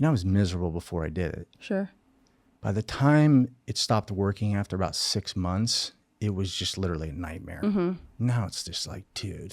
I was miserable before I did it. Sure. By the time it stopped working after about 6 months, it was just literally a nightmare. Mm-hmm. Now it's just like, dude.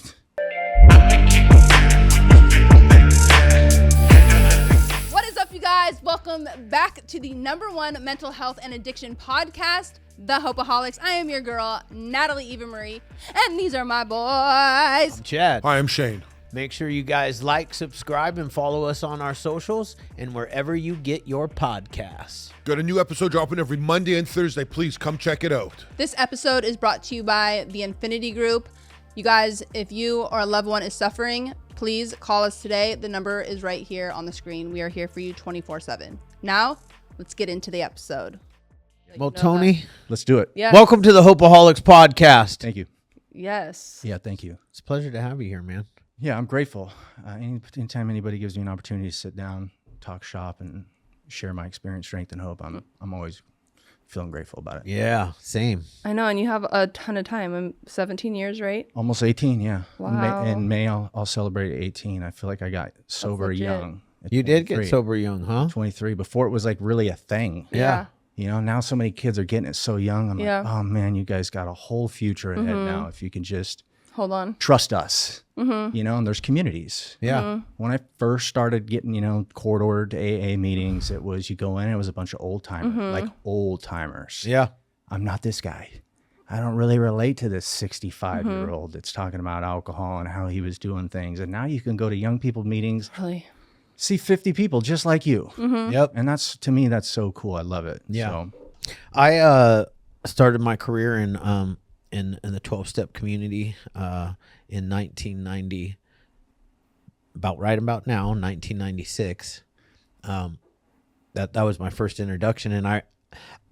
What is up, you guys? Welcome back to the #1 mental health and addiction podcast, the Hopeaholics. I am your girl, Natalie Eva Marie, and these are my boys. I'm Chad. Hi, I'm Shane. Make sure you guys like, subscribe, and follow us on our socials and wherever you get your podcasts. Got a new episode dropping every Monday and Thursday. Please come check it out. This episode is brought to you by the Infinity Group. You guys, if you or a loved one is suffering, please call us today. The number is right here on the screen. We are here for you 24/7. Now, let's get into the episode. Well, Tony, Let's do it. Yeah. welcome to the Hopeaholics Podcast. Thank you. Yes. Yeah, thank you. It's a pleasure to have you here, man. Yeah, I'm grateful. Anytime anybody gives me an opportunity to sit down, talk shop, and share my experience, strength, and hope, I'm always feeling grateful about it. Yeah, same. I know, and you have a ton of time. I'm 17 years, right? Almost 18, yeah. Wow. In May, I'll celebrate 18. I feel like I got sober legit. young. at You did get 23. sober young, huh? 23. Before it was like really a thing. Yeah. Now so many kids are getting it so young. I'm Yeah. like, oh man, you guys got a whole future ahead now if you can just Hold on. trust us. And there's communities. Yeah. When I first started getting, court ordered to AA meetings, it was you go in, it was a bunch of old timers, like old timers. Yeah. I'm not this guy. I don't really relate to this 65-year-old that's talking about alcohol and how he was doing things. And now you can go to young people meetings, Really? see 50 people just like you. Yep. And to me, that's so cool. I love it. Yeah. So, I started my career in the 12-step community in 1990, about now, 1996. That was my first introduction, and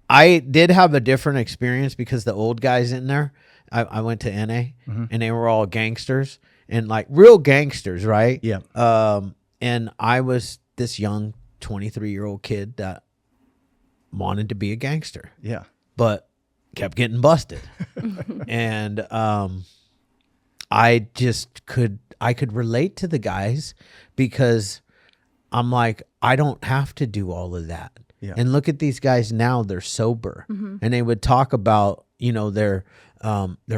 I did have a different experience because the old guys in there, I went to NA, and they were all gangsters and like real gangsters, right? yeah. And I was this young 23-year-old kid that wanted to be a gangster, Yeah. but kept getting busted. And I could relate to the guys because I'm like, I don't have to do all of that. Yeah. And look at these guys now, they're sober. And they would talk about, their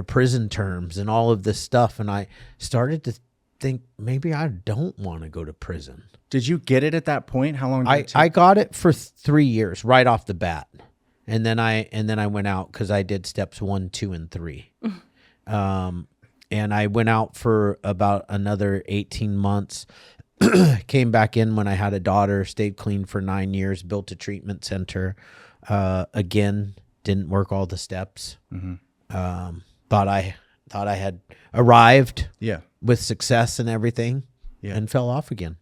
prison terms and all of this stuff. And I started to think maybe I don't want to go to prison. Did you get it at that point? How long did it take? I got it for 3 years right off the bat. And then I went out because I did steps 1, 2, and 3. And I went out for about another 18 months. Came back in when I had a daughter, stayed clean for 9 years, built a treatment center. Again, didn't work all the steps. But I thought I had arrived Yeah. with success and everything, Yeah. and fell off again.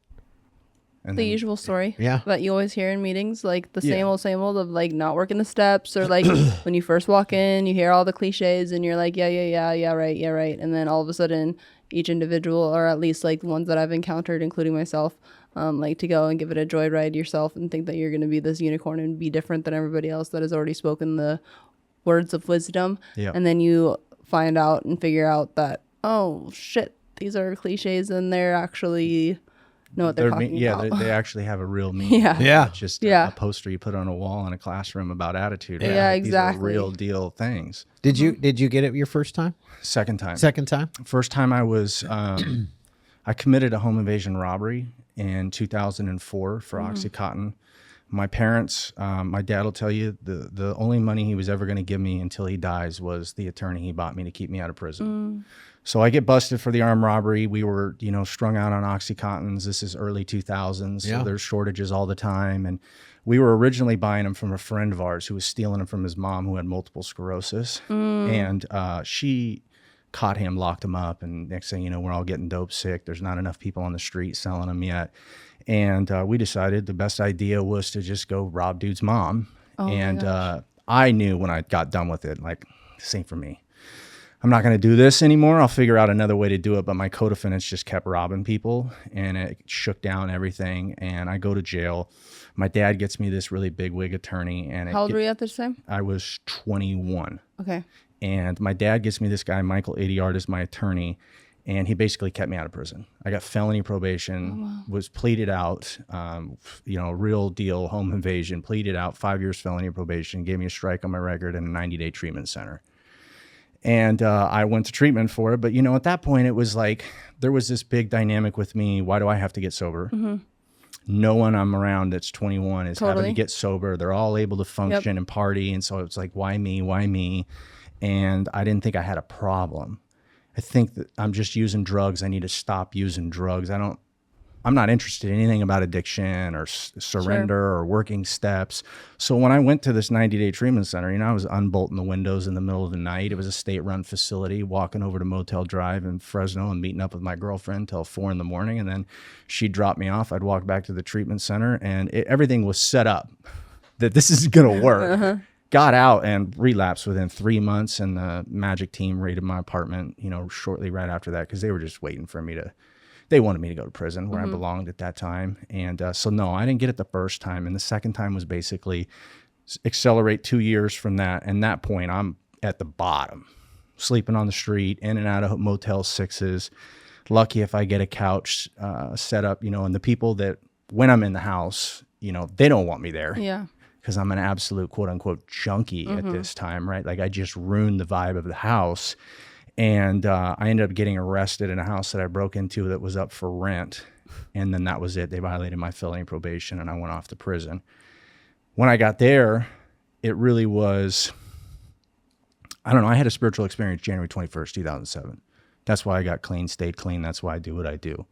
And The then- usual story. Yeah. That you always hear in meetings, like the Yeah. same old of like not working the steps, or like when you first walk in, you hear all the cliches and you're like, yeah, right. And then all of a sudden, each individual, or at least like the ones that I've encountered, including myself, like to go and give it a joyride yourself and think that you're going to be this unicorn and be different than everybody else that has already spoken the words of wisdom. Yeah. And then you find out and figure out that, oh shit, these are cliches and they're actually know what they're talking about. They actually have a real meaning. Yeah. Yeah. It's just Yeah. a poster you put on a wall in a classroom about attitude. Yeah, Like, exactly. These are real deal things. Did you get it your first time? Second time. Second time? First time I was, I committed a home invasion robbery in 2004 for OxyContin. My parents, my dad will tell you, the only money he was ever going to give me until he dies was the attorney he bought me to keep me out of prison. So I get busted for the armed robbery. We were, strung out on OxyContins. This is early 2000s. Yeah. So there's shortages all the time. And we were originally buying them from a friend of ours who was stealing them from his mom who had multiple sclerosis. And she caught him, locked him up. And next thing you know, we're all getting dope sick. There's not enough people on the street selling them yet. And we decided the best idea was to just go rob dude's mom. I knew when I got done with it, like, this ain't for me. I'm not going to do this anymore. I'll figure out another way to do it. But my co-defendants just kept robbing people, and it shook down everything. And I go to jail. My dad gets me this really big wig attorney. And How old were you at this time? I was 21. Okay. And my dad gets me this guy, Michael Idiard, as my attorney. And he basically kept me out of prison. I got felony probation, was pleaded out, real deal home invasion, pleaded out 5 years felony probation, gave me a strike on my record and a 90-day treatment center. And I went to treatment for it. But, at that point, it was like there was this big dynamic with me. Why do I have to get sober? No one I'm around that's 21 is having to get sober. They're all able to function and party. And so it's like, why me? Why me? And I didn't think I had a problem. I think that I'm just using drugs. I need to stop using drugs. I'm not interested in anything about addiction or surrender or working steps. So when I went to this 90-day treatment center, I was unbolting the windows in the middle of the night. It was a state-run facility, walking over to Motel Drive in Fresno and meeting up with my girlfriend till 4 a.m. And then she'd drop me off. I'd walk back to the treatment center and everything was set up that this is going to work. Got out and relapsed within 3 months, and the magic team raided my apartment, shortly right after that, because they were just waiting for me they wanted me to go to prison where I belonged at that time. And so no, I didn't get it the first time. And the second time was basically accelerate 2 years from that. And that point, I'm at the bottom, sleeping on the street, in and out of Motel 6s. Lucky if I get a couch set up, and the people that, when I'm in the house, they don't want me there. Yeah. Because I'm an absolute quote unquote junkie at this time, right? Like I just ruined the vibe of the house. And I ended up getting arrested in a house that I broke into that was up for rent. And then that was it. They violated my felony probation and I went off to prison. When I got there, it really was, I don't know, I had a spiritual experience January 21st, 2007. That's why I got clean, stayed clean. That's why I do what I do.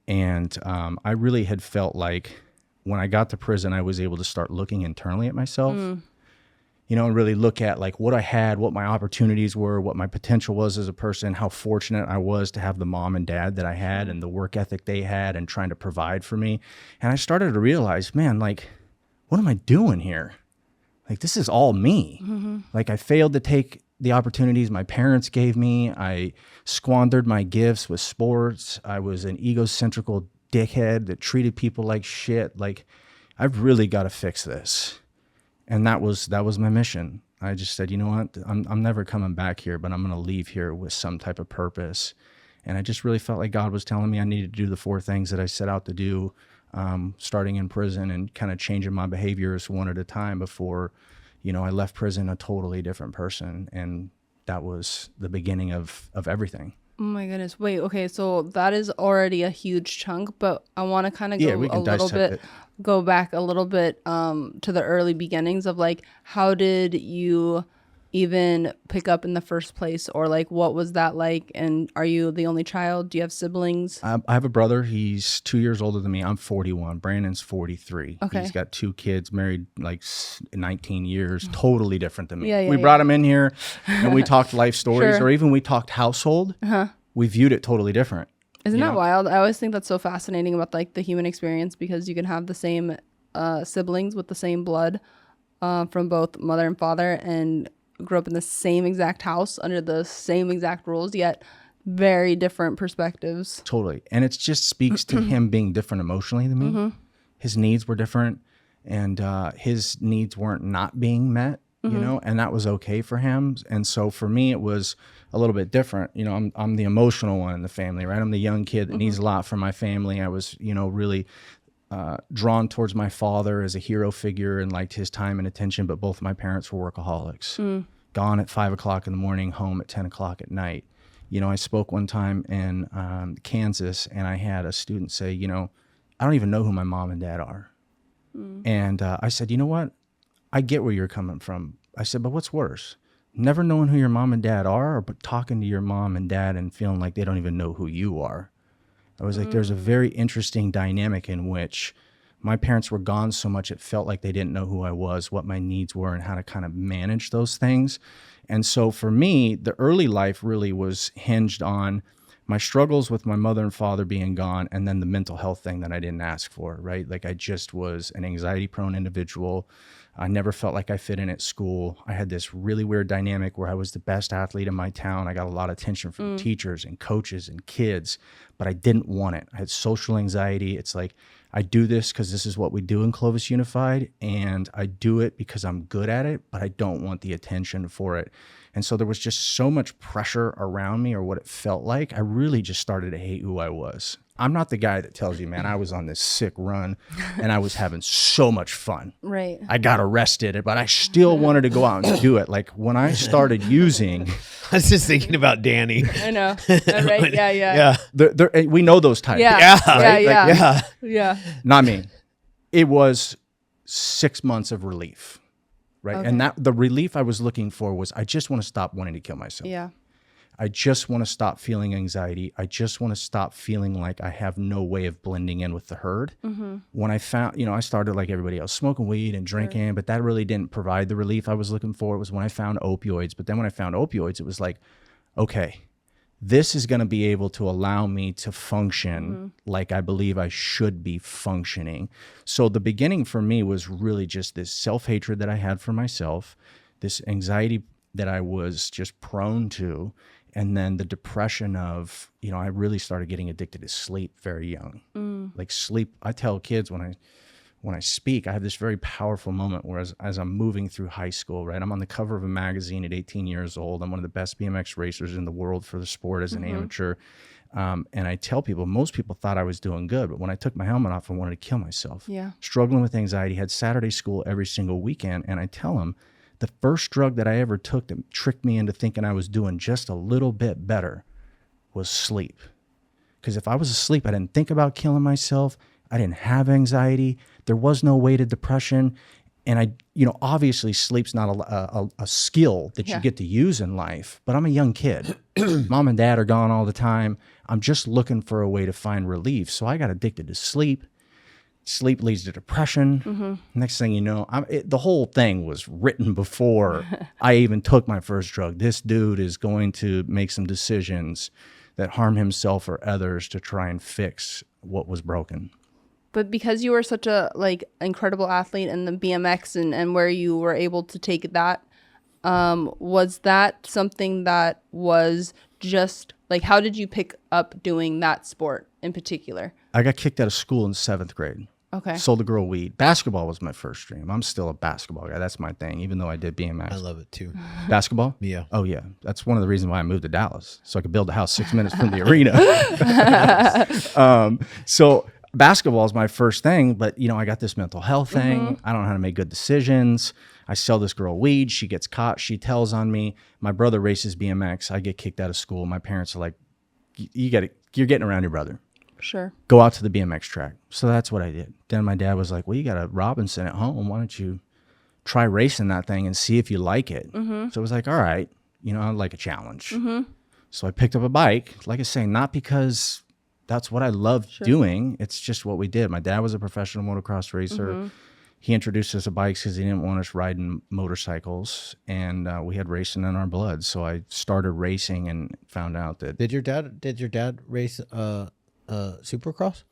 And I really had felt like when I got to prison, I was able to start looking internally at myself, and really look at like what I had, what my opportunities were, what my potential was as a person, how fortunate I was to have the mom and dad that I had and the work ethic they had and trying to provide for me. And I started to realize, man, like, what am I doing here? Like, this is all me. Like, I failed to take the opportunities my parents gave me. I squandered my gifts with sports. I was an egocentrical dickhead that treated people like shit. Like, I've really got to fix this. And that was my mission. I just said, you know what, I'm never coming back here, but I'm going to leave here with some type of purpose. And I just really felt like God was telling me I needed to do the 4 things that I set out to do, starting in prison and kind of changing my behaviors one at a time before, I left prison a totally different person. And that was the beginning of everything. Oh my goodness. Wait, okay, so that is already a huge chunk, but I want to kind of go back a little bit to the early beginnings of like, how did you even pick up in the first place, or like what was that like? And are you the only child? Do you have siblings? I have a brother. He's 2 years older than me. I'm 41. Brandon's 43. Okay. He's got 2 kids, married like 19 years, totally different than me. Yeah, we brought him in here and we talked life stories, or even we talked household. We viewed it totally different. Isn't that wild? I always think that's so fascinating about like the human experience, because you can have the same siblings with the same blood from both mother and father and grew up in the same exact house under the same exact rules, yet very different perspectives. Totally. And it just speaks to him being different emotionally than me. His needs were different, and his needs weren't not being met, and that was okay for him. And so for me, it was a little bit different. I'm the emotional one in the family, right? I'm the young kid that needs a lot from my family. I was, really drawn towards my father as a hero figure and liked his time and attention, but both my parents were workaholics. Gone at 5 o'clock in the morning, home at 10 o'clock at night. I spoke one time in Kansas, and I had a student say, I don't even know who my mom and dad are. And I said, you know what? I get where you're coming from. I said, but what's worse? Never knowing who your mom and dad are, or but talking to your mom and dad and feeling like they don't even know who you are? I was like, there's a very interesting dynamic in which my parents were gone so much it felt like they didn't know who I was, what my needs were, and how to kind of manage those things. And so for me, the early life really was hinged on my struggles with my mother and father being gone, and then the mental health thing that I didn't ask for, right? Like, I just was an anxiety-prone individual. I never felt like I fit in at school. I had this really weird dynamic where I was the best athlete in my town. I got a lot of attention from teachers and coaches and kids, but I didn't want it. I had social anxiety. It's like, I do this because this is what we do in Clovis Unified, and I do it because I'm good at it, but I don't want the attention for it. And so there was just so much pressure around me, or what it felt like. I really just started to hate who I was. I'm not the guy that tells you, man, I was on this sick run and I was having so much fun. Right. I got arrested, but I still wanted to go out and do it. Like when I started using, I was just thinking about Danny. I know. Right. Yeah. we know those types. Yeah. Yeah. Yeah. Like, Yeah. Yeah. Not me. It was 6 months of relief, right? Okay. And that the relief I was looking for was, I just want to stop wanting to kill myself. Yeah. I just want to stop feeling anxiety. I just want to stop feeling like I have no way of blending in with the herd. When I found, I started like everybody else, smoking weed and drinking, but that really didn't provide the relief I was looking for. It was when I found opioids. But then when I found opioids, it was like, okay, this is going to be able to allow me to function like I believe I should be functioning. So the beginning for me was really just this self-hatred that I had for myself, this anxiety that I was just prone to, and then the depression of, I really started getting addicted to sleep very young. Like sleep, I tell kids when I speak, I have this very powerful moment where as I'm moving through high school, right? I'm on the cover of a magazine at 18 years old. I'm one of the best BMX racers in the world for the sport as an amateur. And I tell people, most people thought I was doing good, but when I took my helmet off, I wanted to kill myself. Yeah. Struggling with anxiety, had Saturday school every single weekend. And I tell them, the first drug that I ever took that tricked me into thinking I was doing just a little bit better was sleep. Because if I was asleep, I didn't think about killing myself. I didn't have anxiety. There was no weighted depression. And obviously sleep's not a skill that you get to use in life, but I'm a young kid. Mom and dad are gone all the time. I'm just looking for a way to find relief. So I got addicted to sleep. Sleep leads to depression. Next thing you know, the whole thing was written before I even took my first drug. This dude is going to make some decisions that harm himself or others to try and fix what was broken. But because you were such a incredible athlete in the BMX and where you were able to take that, was that something that was just like, how did you pick up doing that sport in particular? I got kicked out of school in 7th grade. Okay. Sold a girl weed. Basketball was my first dream. I'm still a basketball guy. That's my thing, even though I did BMX. I love it too. Basketball? Yeah. Oh, yeah. That's one of the reasons why I moved to Dallas, so I could build a house 6 minutes from the arena. So basketball is my first thing, but, I got this mental health thing. I don't know how to make good decisions. I sell this girl weed. She gets caught. She tells on me. My brother races BMX. I get kicked out of school. My parents are like, you're getting around your brother. Sure. Go out to the BMX track. So that's what I did. Then my dad was like, well, you got a Robinson at home. Why don't you try racing that thing and see if you like it? So it was like, all right, I like a challenge. So I picked up a bike, like I say, not because that's what I loved doing. It's just what we did. My dad was a professional motocross racer. He introduced us to bikes because he didn't want us riding motorcycles, and we had racing in our blood. So I started racing and found out that Did your dad race Supercross?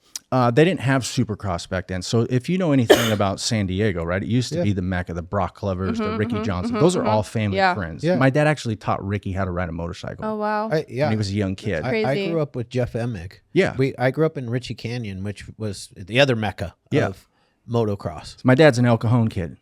they didn't have Supercross back then. So if you know anything about San Diego, right? It used to be the mecca, the Brock Clovers, the Ricky Johnson. Those are all family friends. Yeah. My dad actually taught Ricky how to ride a motorcycle Oh, wow. when he was a young kid. Crazy. I grew up with Jeff Emick. Yeah. I grew up in Ritchie Canyon, which was the other mecca of motocross. My dad's an El Cajon kid.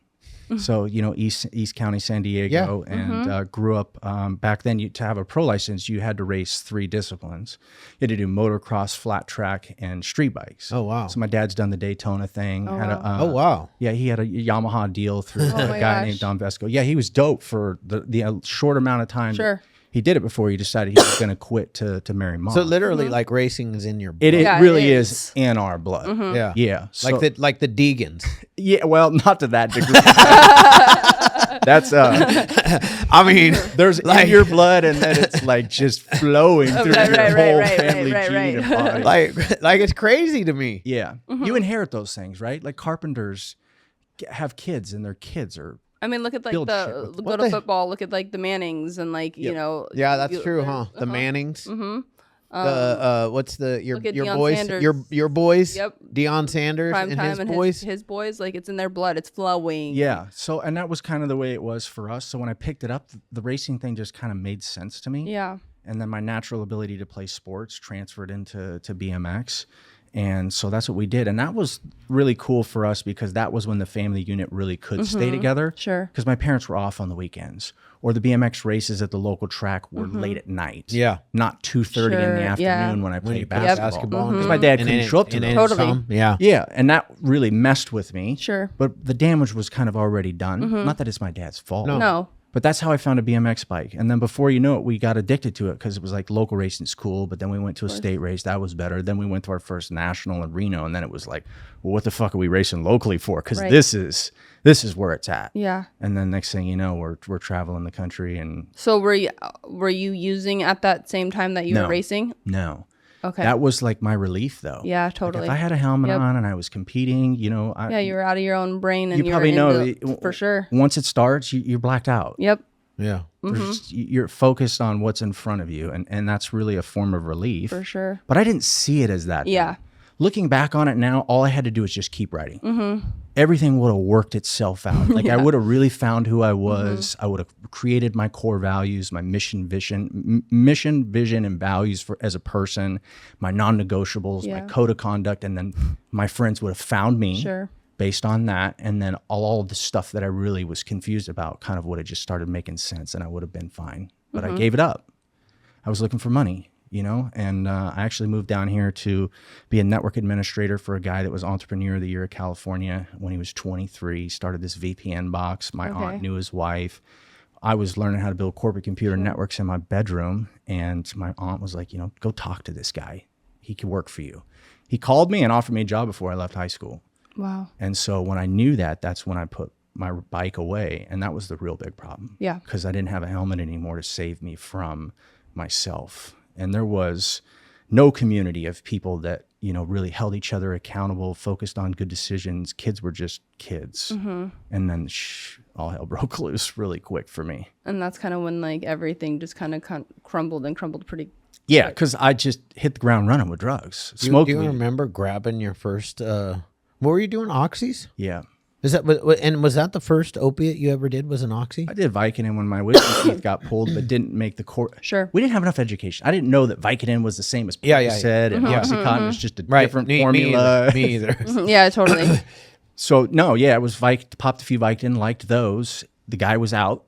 So, East County, San Diego, and grew up back then. To have a pro license, you had to race 3 disciplines. You had to do motocross, flat track, and street bikes. Oh, wow. So my dad's done the Daytona thing. Oh, wow. Yeah, he had a Yamaha deal through a my guy gosh. named Don Vesco. Yeah, he was dope for the short amount of time. Sure. He did it before he decided he was going to quit to marry mom. So literally, like racing is in your blood. it Yeah, really it is is. in our blood. Yeah. Yeah. So, Like the Deegans. yeah, well, not to that degree. That's I mean, there's in your blood, and then it's like just flowing through Right, your right, whole right, family right, gene right. and body. like it's crazy to me. Yeah, you inherit those things, right? Like carpenters have kids, and their kids are. I mean, look at like Build shit the with- go to football. Look at like the Mannings and like Yeah, that's true, huh? The Mannings. What's your look at your Deion boys? Sanders. Your boys? Yep. Deion Sanders prime and time his and boys. his boys. Like it's in their blood. It's flowing. Yeah. So, and that was kind of the way it was for us. So when I picked it up, the racing thing just kind of made sense to me. Yeah. And then my natural ability to play sports transferred into BMX. And so that's what we did. And that was really cool for us because that was when the family unit really could stay together. Sure. Because my parents were off on the weekends. Or the BMX races at the local track were late at night. Yeah. Not 2:30 in the Sure, afternoon yeah. when I played Yep. basketball. Because my dad couldn't show up to those. Totally. Yeah. Yeah, and that really messed with me. Sure. But the damage was kind of already done. Not that it's my dad's fault. No. But that's how I found a BMX bike. And then before you know it, we got addicted to it because it was like local racing's cool. But then we went to a state race. That was better. Then we went to our first national in Reno. And then it was like, well, what the fuck are we racing locally for? Because Right. this is where it's at. Yeah. And then next thing you know, we're traveling the country and So were you using at that same time that you No. were racing? no. Okay. That was like my relief though. Yeah, Like, totally. if I had a helmet Yep. on and I was competing, you know, Yeah, you were out of your own brain and you you probably were know into, for sure. Once it starts, you're blacked out. Yep. Yeah. You're focused on what's in front of you, and that's really a form of relief. For sure. But I didn't see it as that. Yeah. thing. Looking back on it now, all I had to do was just keep writing. Everything would have worked itself out. Like I would have really found who I was. I would have created my core values, my mission, vision, and values as a person, my non-negotiables, my code of conduct, and then my friends would have found me. Sure. Based on that, and then all the stuff that I really was confused about kind of would have just started making sense, and I would have been fine. But I gave it up. I was looking for money, you know, and I actually moved down here to be a network administrator for a guy that was Entrepreneur of the Year of California when he was 23. Started this VPN box. My aunt knew his wife. I was learning how to build corporate computer networks in my bedroom, and my aunt was like, you know, go talk to this guy. He can work for you. He called me and offered me a job before I left high school. Wow. And so when I knew that, that's when I put my bike away. And that was the real big problem. Yeah. Because I didn't have a helmet anymore to save me from myself. And there was no community of people that, you know, really held each other accountable, focused on good decisions. Kids were just kids. And then all hell broke loose really quick for me. And that's kind of when like everything just kind of crumbled pretty. Yeah, because I just hit the ground running with drugs. Do Smoked you weed. remember grabbing your first, what were you doing? Oxys? Yeah. Is that, and was that the first opiate you ever did was an oxy? I did Vicodin when my wisdom teeth got pulled, but didn't make the court. Sure. We didn't have enough education. I didn't know that Vicodin was the same as said, and OxyContin is just a different formula. Me either. Yeah, totally. So no, yeah, it was popped a few Vicodin, liked those. The guy was out,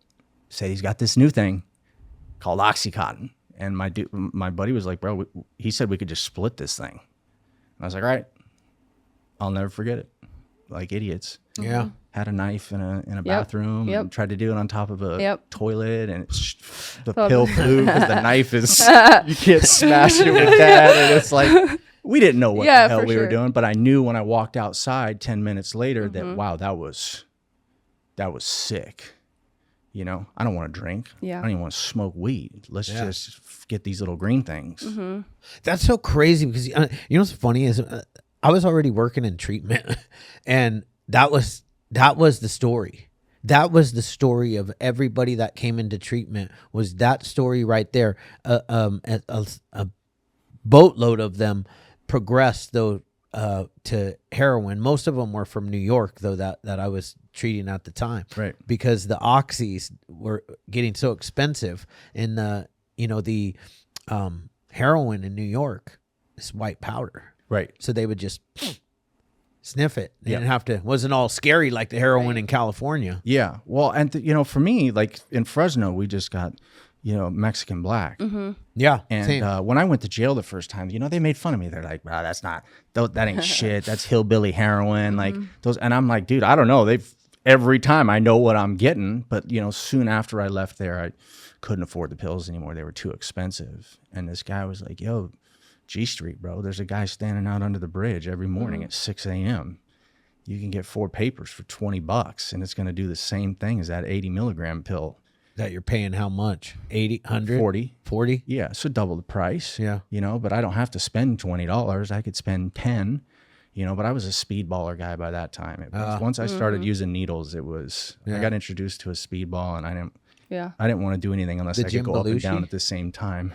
said he's got this new thing called OxyContin, and my buddy was like, bro, he said we could just split this thing. And I was like, all right, I'll never forget it. Like idiots. Yeah. Had a knife in a bathroom and tried to do it on top of a toilet, and the pill flew because the knife is you can't smash it with that, and it's like we didn't know what the hell we were doing, but I knew when I walked outside 10 minutes later that wow, that was sick. You know, I don't want to drink. Yeah. I don't even want to smoke weed. Let's just get these little green things. That's so crazy because you know what's funny is I was already working in treatment, and that was the story. That was the story of everybody that came into treatment. Was that story right there? A boatload of them progressed though to heroin. Most of them were from New York, though that I was treating at the time, Right? Because the oxys were getting so expensive, and the heroin in New York is white powder. Right. So they would just sniff it. They didn't have to. Wasn't all scary like the heroin in California. Yeah. Well, and for me, like in Fresno, we just got, Mexican black. Yeah. And same. when I went to jail the first time, they made fun of me. They're like, "Wow, that ain't shit. That's hillbilly heroin." Like those, and I'm like, dude, I don't know. Every time I know what I'm getting, but soon after I left there, I couldn't afford the pills anymore. They were too expensive. And this guy was like, "Yo, G Street, bro, there's a guy standing out under the bridge every morning at 6 a.m. You can get 4 papers for $20, and it's going to do the same thing as that 80 milligram pill." That you're paying how much? 80, 100? 40. Yeah, so double the price. Yeah. But I don't have to spend $20. I could spend 10. But I was a speedballer guy by that time. Once I started using needles, it was I got introduced to a speedball, and I didn't want to do anything unless I could go up and down at the same time.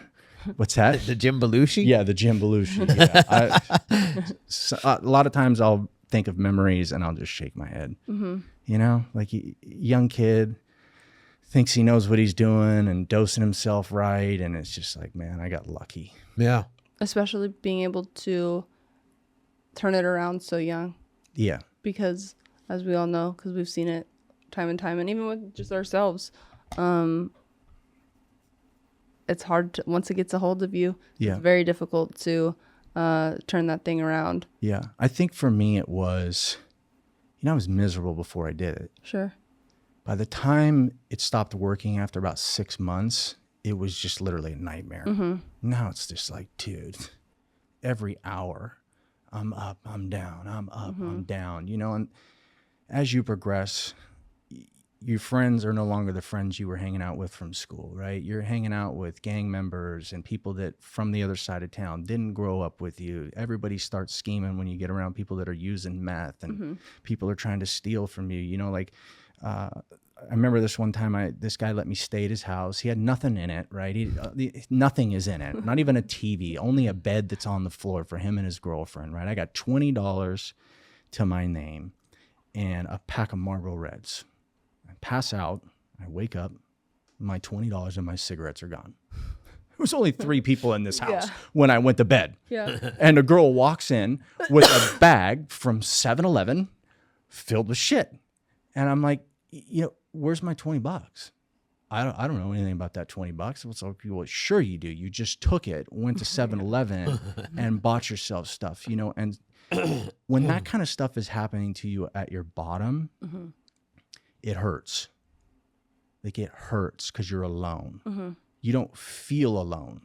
What's that? The Jim Belushi? Yeah, the Jim Belushi. Yeah. A lot of times I'll think of memories and I'll just shake my head. Like a young kid thinks he knows what he's doing and dosing himself right, and it's just like, man, I got lucky. Yeah. Especially being able to turn it around so young. Yeah. Because as we all know, because we've seen it time and time, and even with just ourselves, it's hard to, once it gets a hold of you, Yeah. it's very difficult to turn that thing around. Yeah. I think for me, it was, I was miserable before I did it. Sure. By the time it stopped working after about 6 months, it was just literally a nightmare. Now it's just like, dude, every hour I'm up, I'm down, I'm up, I'm down, and as you progress, your friends are no longer the friends you were hanging out with from school, right? You're hanging out with gang members and people that from the other side of town didn't grow up with you. Everybody starts scheming when you get around people that are using meth and people are trying to steal from you. I remember this one time, this guy let me stay at his house. He had nothing in it, right? Nothing is in it, not even a TV, only a bed that's on the floor for him and his girlfriend, right? I got $20 to my name and a pack of Marlboro Reds. I pass out, I wake up, my $20 and my cigarettes are gone. There was only 3 people in this house when I went to bed. Yeah. And a girl walks in with a bag from 7-Eleven filled with shit. And I'm like, where's my $20? I don't know anything about that $20. It's like, well, sure you do. You just took it, went to 7-Eleven and bought yourself stuff, and when that kind of stuff is happening to you at your bottom, it hurts. Like it hurts because you're alone. You don't feel alone.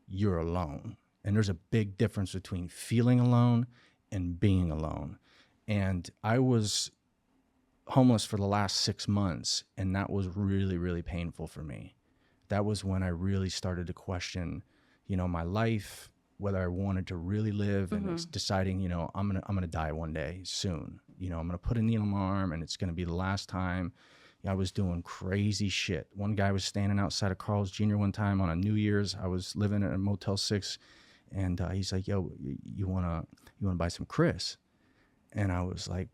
You're alone. And there's a big difference between feeling alone and being alone. And I was homeless for the last 6 months, and that was really, really painful for me. That was when I really started to question, my life, whether I wanted to really live, and deciding, I'm gonna die one day soon. I'm gonna put a needle in my arm, and it's gonna be the last time. I was doing crazy shit. One guy was standing outside of Carl's Jr. one time on a New Year's. I was living at a Motel 6, and he's like, "Yo, you wanna buy some Chris?" And I was like,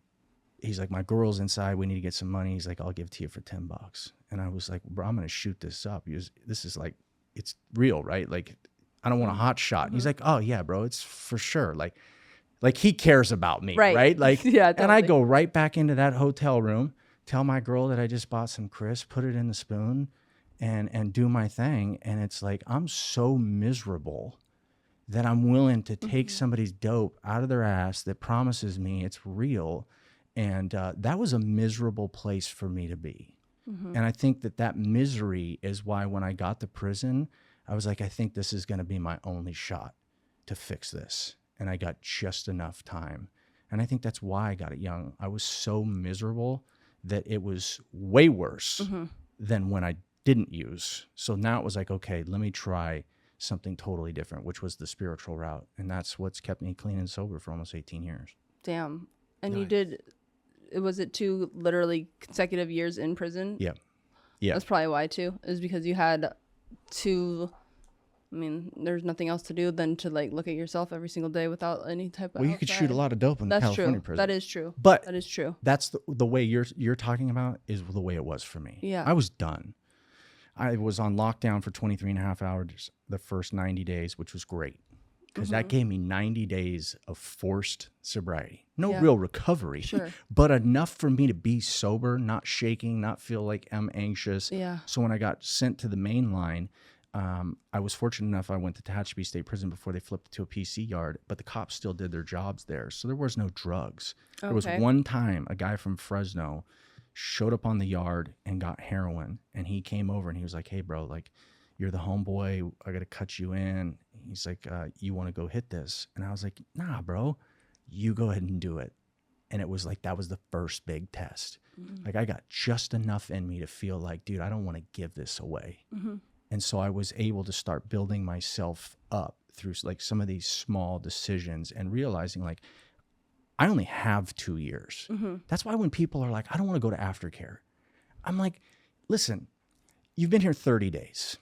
he's like, "My girl's inside. We need to get some money." He's like, "I'll give it to you for $10. And I was like, "Bro, I'm going to shoot this up. This is like, it's real, right? Like, I don't want a hot shot." And he's like, "Oh yeah, bro, it's for sure." Like he cares about me, right? Like, yeah, totally. And I go right back into that hotel room, tell my girl that I just bought some Chris, put it in the spoon and do my thing. And it's like, I'm so miserable that I'm willing to take somebody's dope out of their ass that promises me it's real. And that was a miserable place for me to be. And I think that misery is why when I got to prison, I was like, I think this is going to be my only shot to fix this. And I got just enough time. And I think that's why I got it young. I was so miserable that it was way worse than when I didn't use. So now it was like, okay, let me try something totally different, which was the spiritual route. And that's what's kept me clean and sober for almost 18 years. Damn. And Nice. you did, was it 2 literally consecutive years in prison? Yeah. Yeah. That's probably why too, is because you had 2, there's nothing else to do than to like look at yourself every single day without any type of Well, you could shoot a lot of dope in That's California true. prison. That is true. But that is true. that's the way you're talking about is the way it was for me. Yeah. I was done. I was on lockdown for 23 and a half hours the first 90 days, which was great because that gave me 90 days of forced sobriety. No real recovery, Sure. but enough for me to be sober, not shaking, not feel like I'm anxious. Yeah. So when I got sent to the main line, I was fortunate enough I went to Tehachapi State Prison before they flipped it to a PC yard, but the cops still did their jobs there. So there was no drugs. There was Okay. one time a guy from Fresno showed up on the yard and got heroin, and he came over and he was like, "Hey bro, like you're the homeboy, I gotta cut you in." He's like, "You want to go hit this?" And I was like, "Nah bro, you go ahead and do it." And it was like, that was the first big test. Like I got just enough in me to feel like, dude, I don't want to give this away. And so I was able to start building myself up through like some of these small decisions and realizing like, I only have 2 years. That's why when people are like, "I don't want to go to aftercare," I'm like, listen, you've been here 30 days.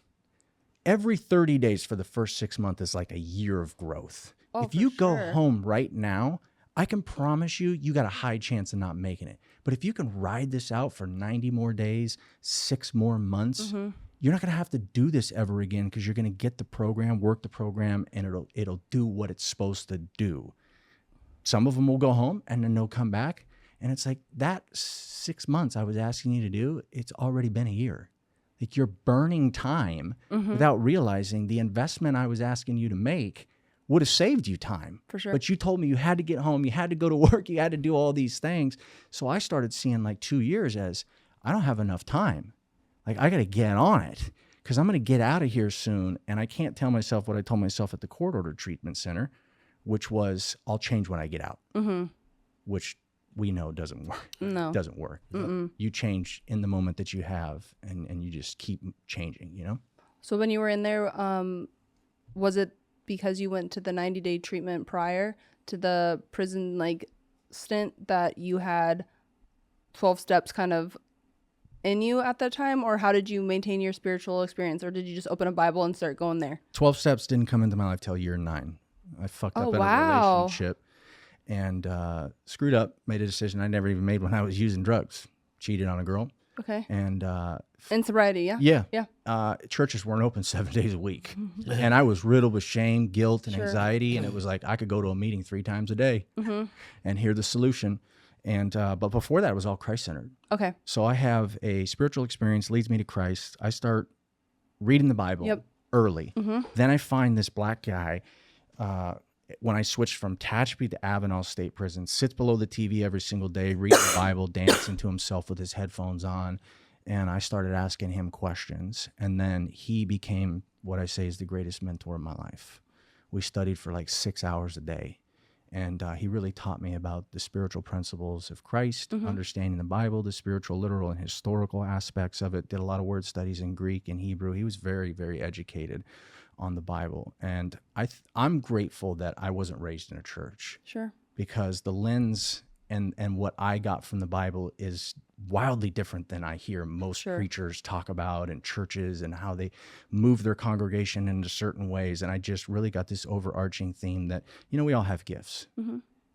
Every 30 days for the first 6 months is like a year of growth. Oh, If for you go sure. home right now, I can promise you got a high chance of not making it. But if you can ride this out for 90 more days, 6 more months, you're not going to have to do this ever again because you're going to get the program, work the program, and it'll do what it's supposed to do. some of them will go home and then they'll come back. And it's like that 6 months I was asking you to do, it's already been a year. Like you're burning time without realizing the investment I was asking you to make would have saved you time. For sure. But you told me you had to get home, you had to go to work, you had to do all these things. So I started seeing like 2 years as I don't have enough time. Like I got to get on it because I'm going to get out of here soon. And I can't tell myself what I told myself at the court order treatment center, which was I'll change when I get out, which we know doesn't work. No. It doesn't work. You change in the moment that you have and you just keep changing, you know? So when you were in there, was it because you went to the 90-day treatment prior to the prison like stint that you had 12 steps kind of in you at that time? Or how did you maintain your spiritual experience? Or did you just open a Bible and start going there? 12 steps didn't come into my life till year 9. I fucked up in a relationship and screwed up, made a decision I never even made when I was using drugs. Cheated on a girl. Okay. And in sobriety, yeah? Yeah. Churches weren't open 7 days a week. And I was riddled with shame, guilt, and anxiety. And it was like I could go to a meeting 3 times a day and hear the solution. And but before that, it was all Christ-centered. Okay. So I have a spiritual experience, leads me to Christ. I start reading the Bible early. Then I find this black guy when I switched from Tehachapi to Avenal State Prison, sits below the TV every single day, reading the Bible, dancing to himself with his headphones on. And I started asking him questions. And then he became what I say is the greatest mentor in my life. We studied for like 6 hours a day. And he really taught me about the spiritual principles of Christ, understanding the Bible, the spiritual, literal, and historical aspects of it. Did a lot of word studies in Greek and Hebrew. He was very, very educated on the Bible. And I'm grateful that I wasn't raised in a church. Sure. Because the lens and what I got from the Bible is wildly different than I hear most preachers talk about in churches and how they move their congregation into certain ways. And I just really got this overarching theme that, you know, we all have gifts.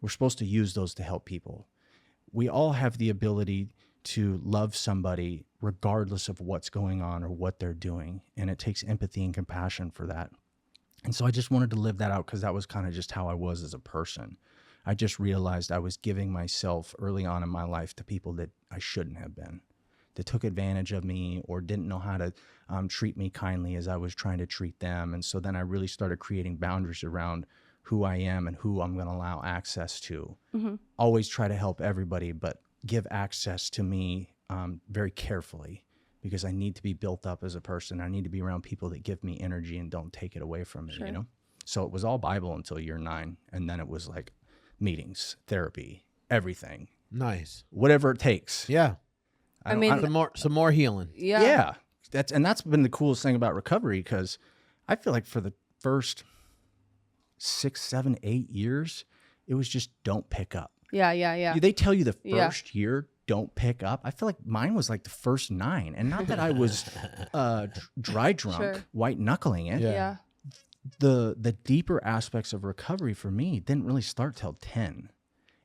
We're supposed to use those to help people. We all have the ability to love somebody regardless of what's going on or what they're doing. And it takes empathy and compassion for that. And so I just wanted to live that out because that was kind of just how I was as a person. I just realized I was giving myself early on in my life to people that I shouldn't have been, that took advantage of me or didn't know how to treat me kindly as I was trying to treat them. And so then I really started creating boundaries around who I am and who I'm going to allow access to. Always try to help everybody, but give access to me very carefully because I need to be built up as a person. I need to be around people that give me energy and don't take it away from me, you know? So it was all Bible until year 9. And then it was like meetings, therapy, everything. Nice. Whatever it takes. Yeah. I mean, Some more healing. Yeah. That's been the coolest thing about recovery because I feel like for the first 6, 7, 8 years, it was just don't pick up. Yeah. They tell you the first year, don't pick up. I feel like mine was like the first 9. And not that I was dry drunk, white knuckling it. Yeah. The deeper aspects of recovery for me didn't really start till 10.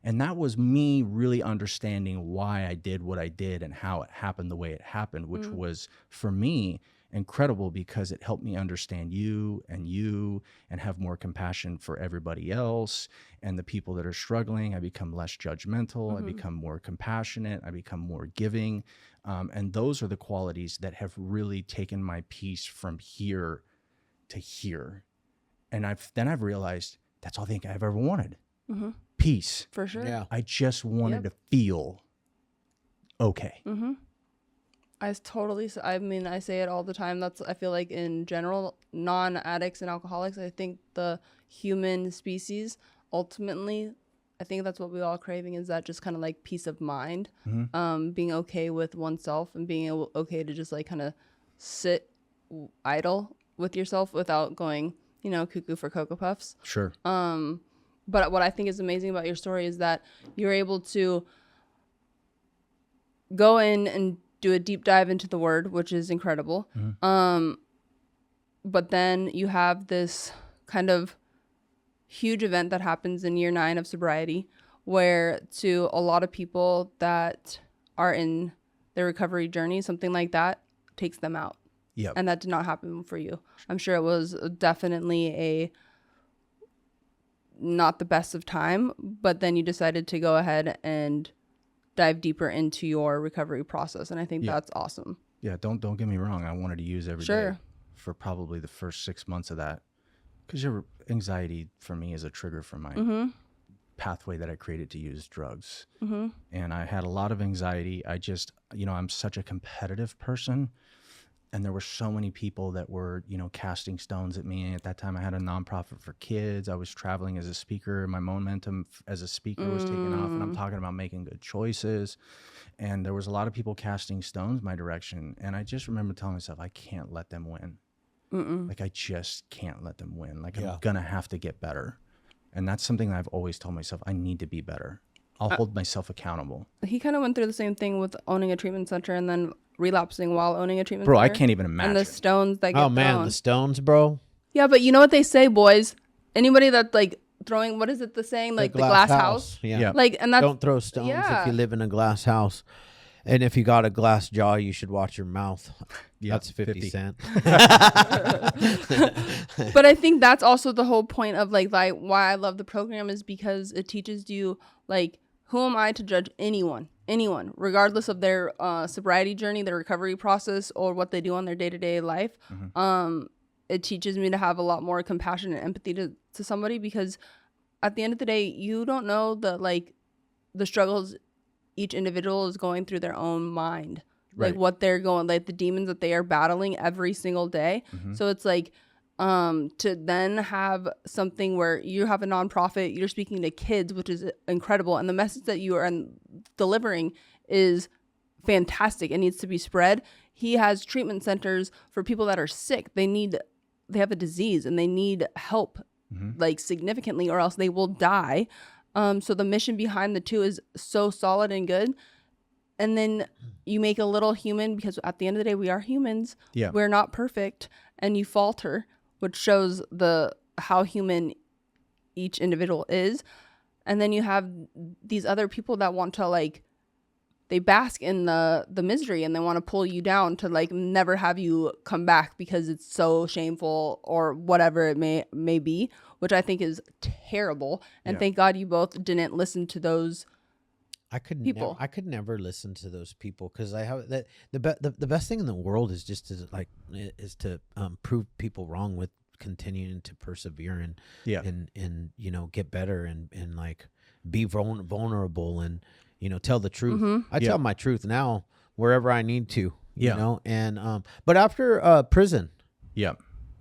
And that was me really understanding why I did what I did and how it happened the way it happened, which was for me incredible because it helped me understand you and have more compassion for everybody else and the people that are struggling. I become less judgmental. I become more compassionate. I become more giving. And those are the qualities that have really taken my peace from here to here. And I've realized that's all I think I've ever wanted. Peace. For sure. Yeah. I just wanted to feel okay. I mean, I say it all the time. I feel like in general, non-addicts and alcoholics, I think the human species, ultimately, I think that's what we all craving is that just kind of like peace of mind, being okay with oneself and being okay to just like kind of sit idle with yourself without going, you know, cuckoo for Cocoa Puffs. Sure. But what I think is amazing about your story is that you're able to go in and do a deep dive into the word, which is incredible. But then you have this kind of huge event that happens in year 9 of sobriety, where to a lot of people that are in their recovery journey, something like that takes them out. Yep. And that did not happen for you. I'm sure it was definitely a not the best of time, but then you decided to go ahead and dive deeper into your recovery process. And I think that's awesome. Yeah, don't get me wrong. I wanted to use every day for probably the first 6 months of that, because your anxiety for me is a trigger for my pathway that I created to use drugs. And I had a lot of anxiety. I just, I'm such a competitive person. And there were so many people that were, casting stones at me. At that time, I had a nonprofit for kids. I was traveling as a speaker. My momentum as a speaker was taking off. And I'm talking about making good choices. And there was a lot of people casting stones my direction. And I just remember telling myself, I can't let them win. Like, I just can't let them win. Like, I'm going to have to get better. And that's something that I've always told myself, I need to be better. I'll hold myself accountable. He kind of went through the same thing with owning a treatment center and then relapsing while owning a treatment Bro, center. I can't even imagine. And the stones that get Oh man, thrown. the stones, bro. Yeah, but you know what they say, boys? Anybody that's like throwing, what is it, the saying? Like the glass house? Yeah. Like, and that's, Don't throw stones if you live in a glass house. And if you got a glass jaw, you should watch your mouth. Yeah, That's 50 cents. but I think that's also the whole point of like why I love the program, is because it teaches you, like, who am I to judge anyone, regardless of their sobriety journey, their recovery process, or what they do on their day-to-day life. It teaches me to have a lot more compassion and empathy to somebody, because at the end of the day, you don't know the struggles each individual is going through their own mind. Like what they're going, like the demons that they are battling every single day. So it's like, to then have something where you have a nonprofit, you're speaking to kids, which is incredible. And the message that you are delivering is fantastic. It needs to be spread. He has treatment centers for people that are sick. They have a disease and they need help, like, significantly, or else they will die. So the mission behind the two is so solid and good. And then you make a little human, because at the end of the day, we are humans. Yeah. We're not perfect, and you falter, which shows how human each individual is. And then you have these other people that want to, like, they bask in the misery, and they want to pull you down to, like, never have you come back because it's so shameful or whatever it may be, which I think is terrible. And thank God you both didn't listen to those people. I could never listen to those people, because I have that the best thing in the world is just to prove people wrong with continuing to persevere and get better and like be vulnerable and tell the truth. I tell my truth now wherever I need to, you know. And but after prison, you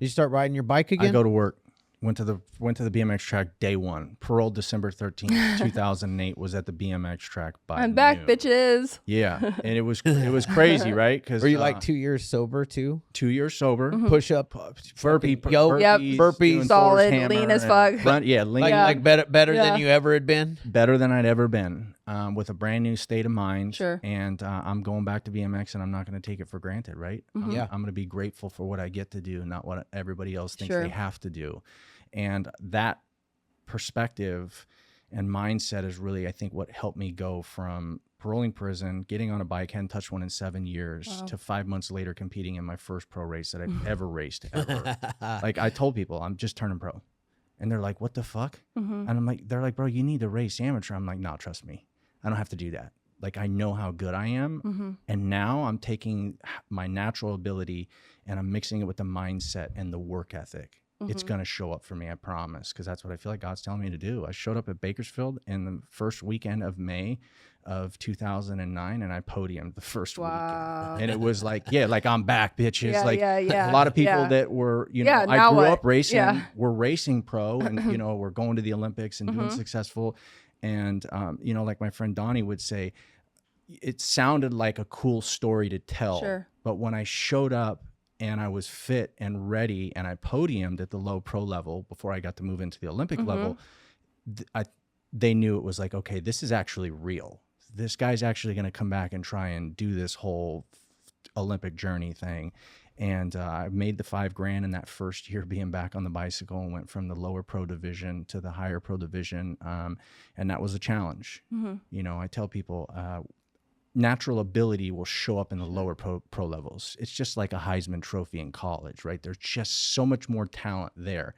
start riding your bike again. I go to work. Went to the BMX track day one. Paroled December 13th, 2008. Was at the BMX track by I'm back, noon. bitches. Yeah, and it was crazy, right? Because were you like 2 years sober too? 2 years sober, Push up, burpees, solid, hammer, lean as fuck. Lean, like better than you ever had been. Better than I'd ever been, with a brand new state of mind. Sure. And I'm going back to BMX, and I'm not going to take it for granted, right? I'm going to be grateful for what I get to do, not what everybody else thinks they have to do. And that perspective and mindset is really, I think, what helped me go from paroling prison, getting on a bike, hadn't touched one in 7 years, to 5 months later competing in my first pro race that I've ever raced, ever. Like, I told people, I'm just turning pro. And they're like, what the fuck? And I'm like, they're like, bro, you need to race amateur. I'm like, no, trust me. I don't have to do that. Like, I know how good I am. And now I'm taking my natural ability and I'm mixing it with the mindset and the work ethic. It's going to show up for me, I promise, because that's what I feel like God's telling me to do. I showed up at Bakersfield in the first weekend of May of 2009, and I podiumed the first weekend. And it was like, like, I'm back, bitches. A lot of people that were, I grew up racing, were racing pro, and, we're going to the Olympics and doing successful. And, like my friend Donnie would say, it sounded like a cool story to tell. Sure. But when I showed up, and I was fit and ready, and I podiumed at the low pro level before I got to move into the Olympic level, they knew it was like, okay, this is actually real. This guy's actually going to come back and try and do this whole Olympic journey thing. And I made the $5,000 in that first year being back on the bicycle, and went from the lower pro division to the higher pro division. And that was a challenge. I tell people, natural ability will show up in the lower pro levels. It's just like a Heisman Trophy in college, right? There's just so much more talent there.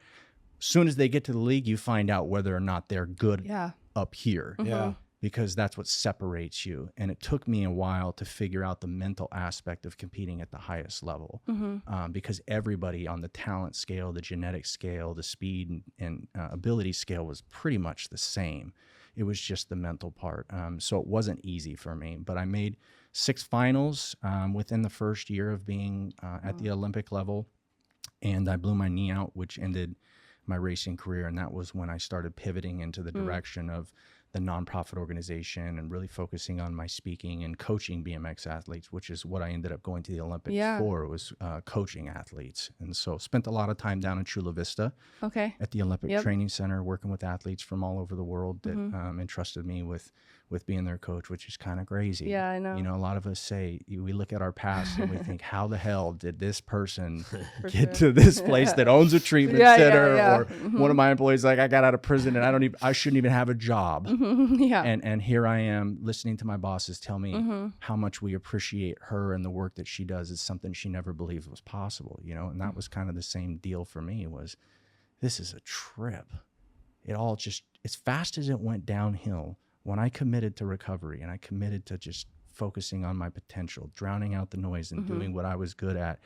as soon as they get to the league, you find out whether or not they're good Yeah. up here. Yeah. Because that's what separates you. And it took me a while to figure out the mental aspect of competing at the highest level, because everybody on the talent scale, the genetic scale, the speed and ability scale was pretty much the same. It was just the mental part. So it wasn't easy for me, but I made 6 finals within the first year of being at the Olympic level. And I blew my knee out, which ended my racing career. And that was when I started pivoting into the direction of the nonprofit organization and really focusing on my speaking and coaching BMX athletes, which is what I ended up going to the Olympics for, was coaching athletes. And so spent a lot of time down in Chula Vista at the Olympic Training Center, working with athletes from all over the world that entrusted me with being their coach, which is kind of crazy. Yeah, I know. You know, a lot of us say, we look at our past and we think, how the hell did this person get to this place that owns a treatment center? Or one of my employees, like, I got out of prison and I shouldn't even have a job. And here I am listening to my bosses tell me how much we appreciate her and the work that she does is something she never believed was possible, you know? And that was kind of the same deal for me, was this is a trip. It all just, as fast as it went downhill, when I committed to recovery and I committed to just focusing on my potential, drowning out the noise and doing what I was good at,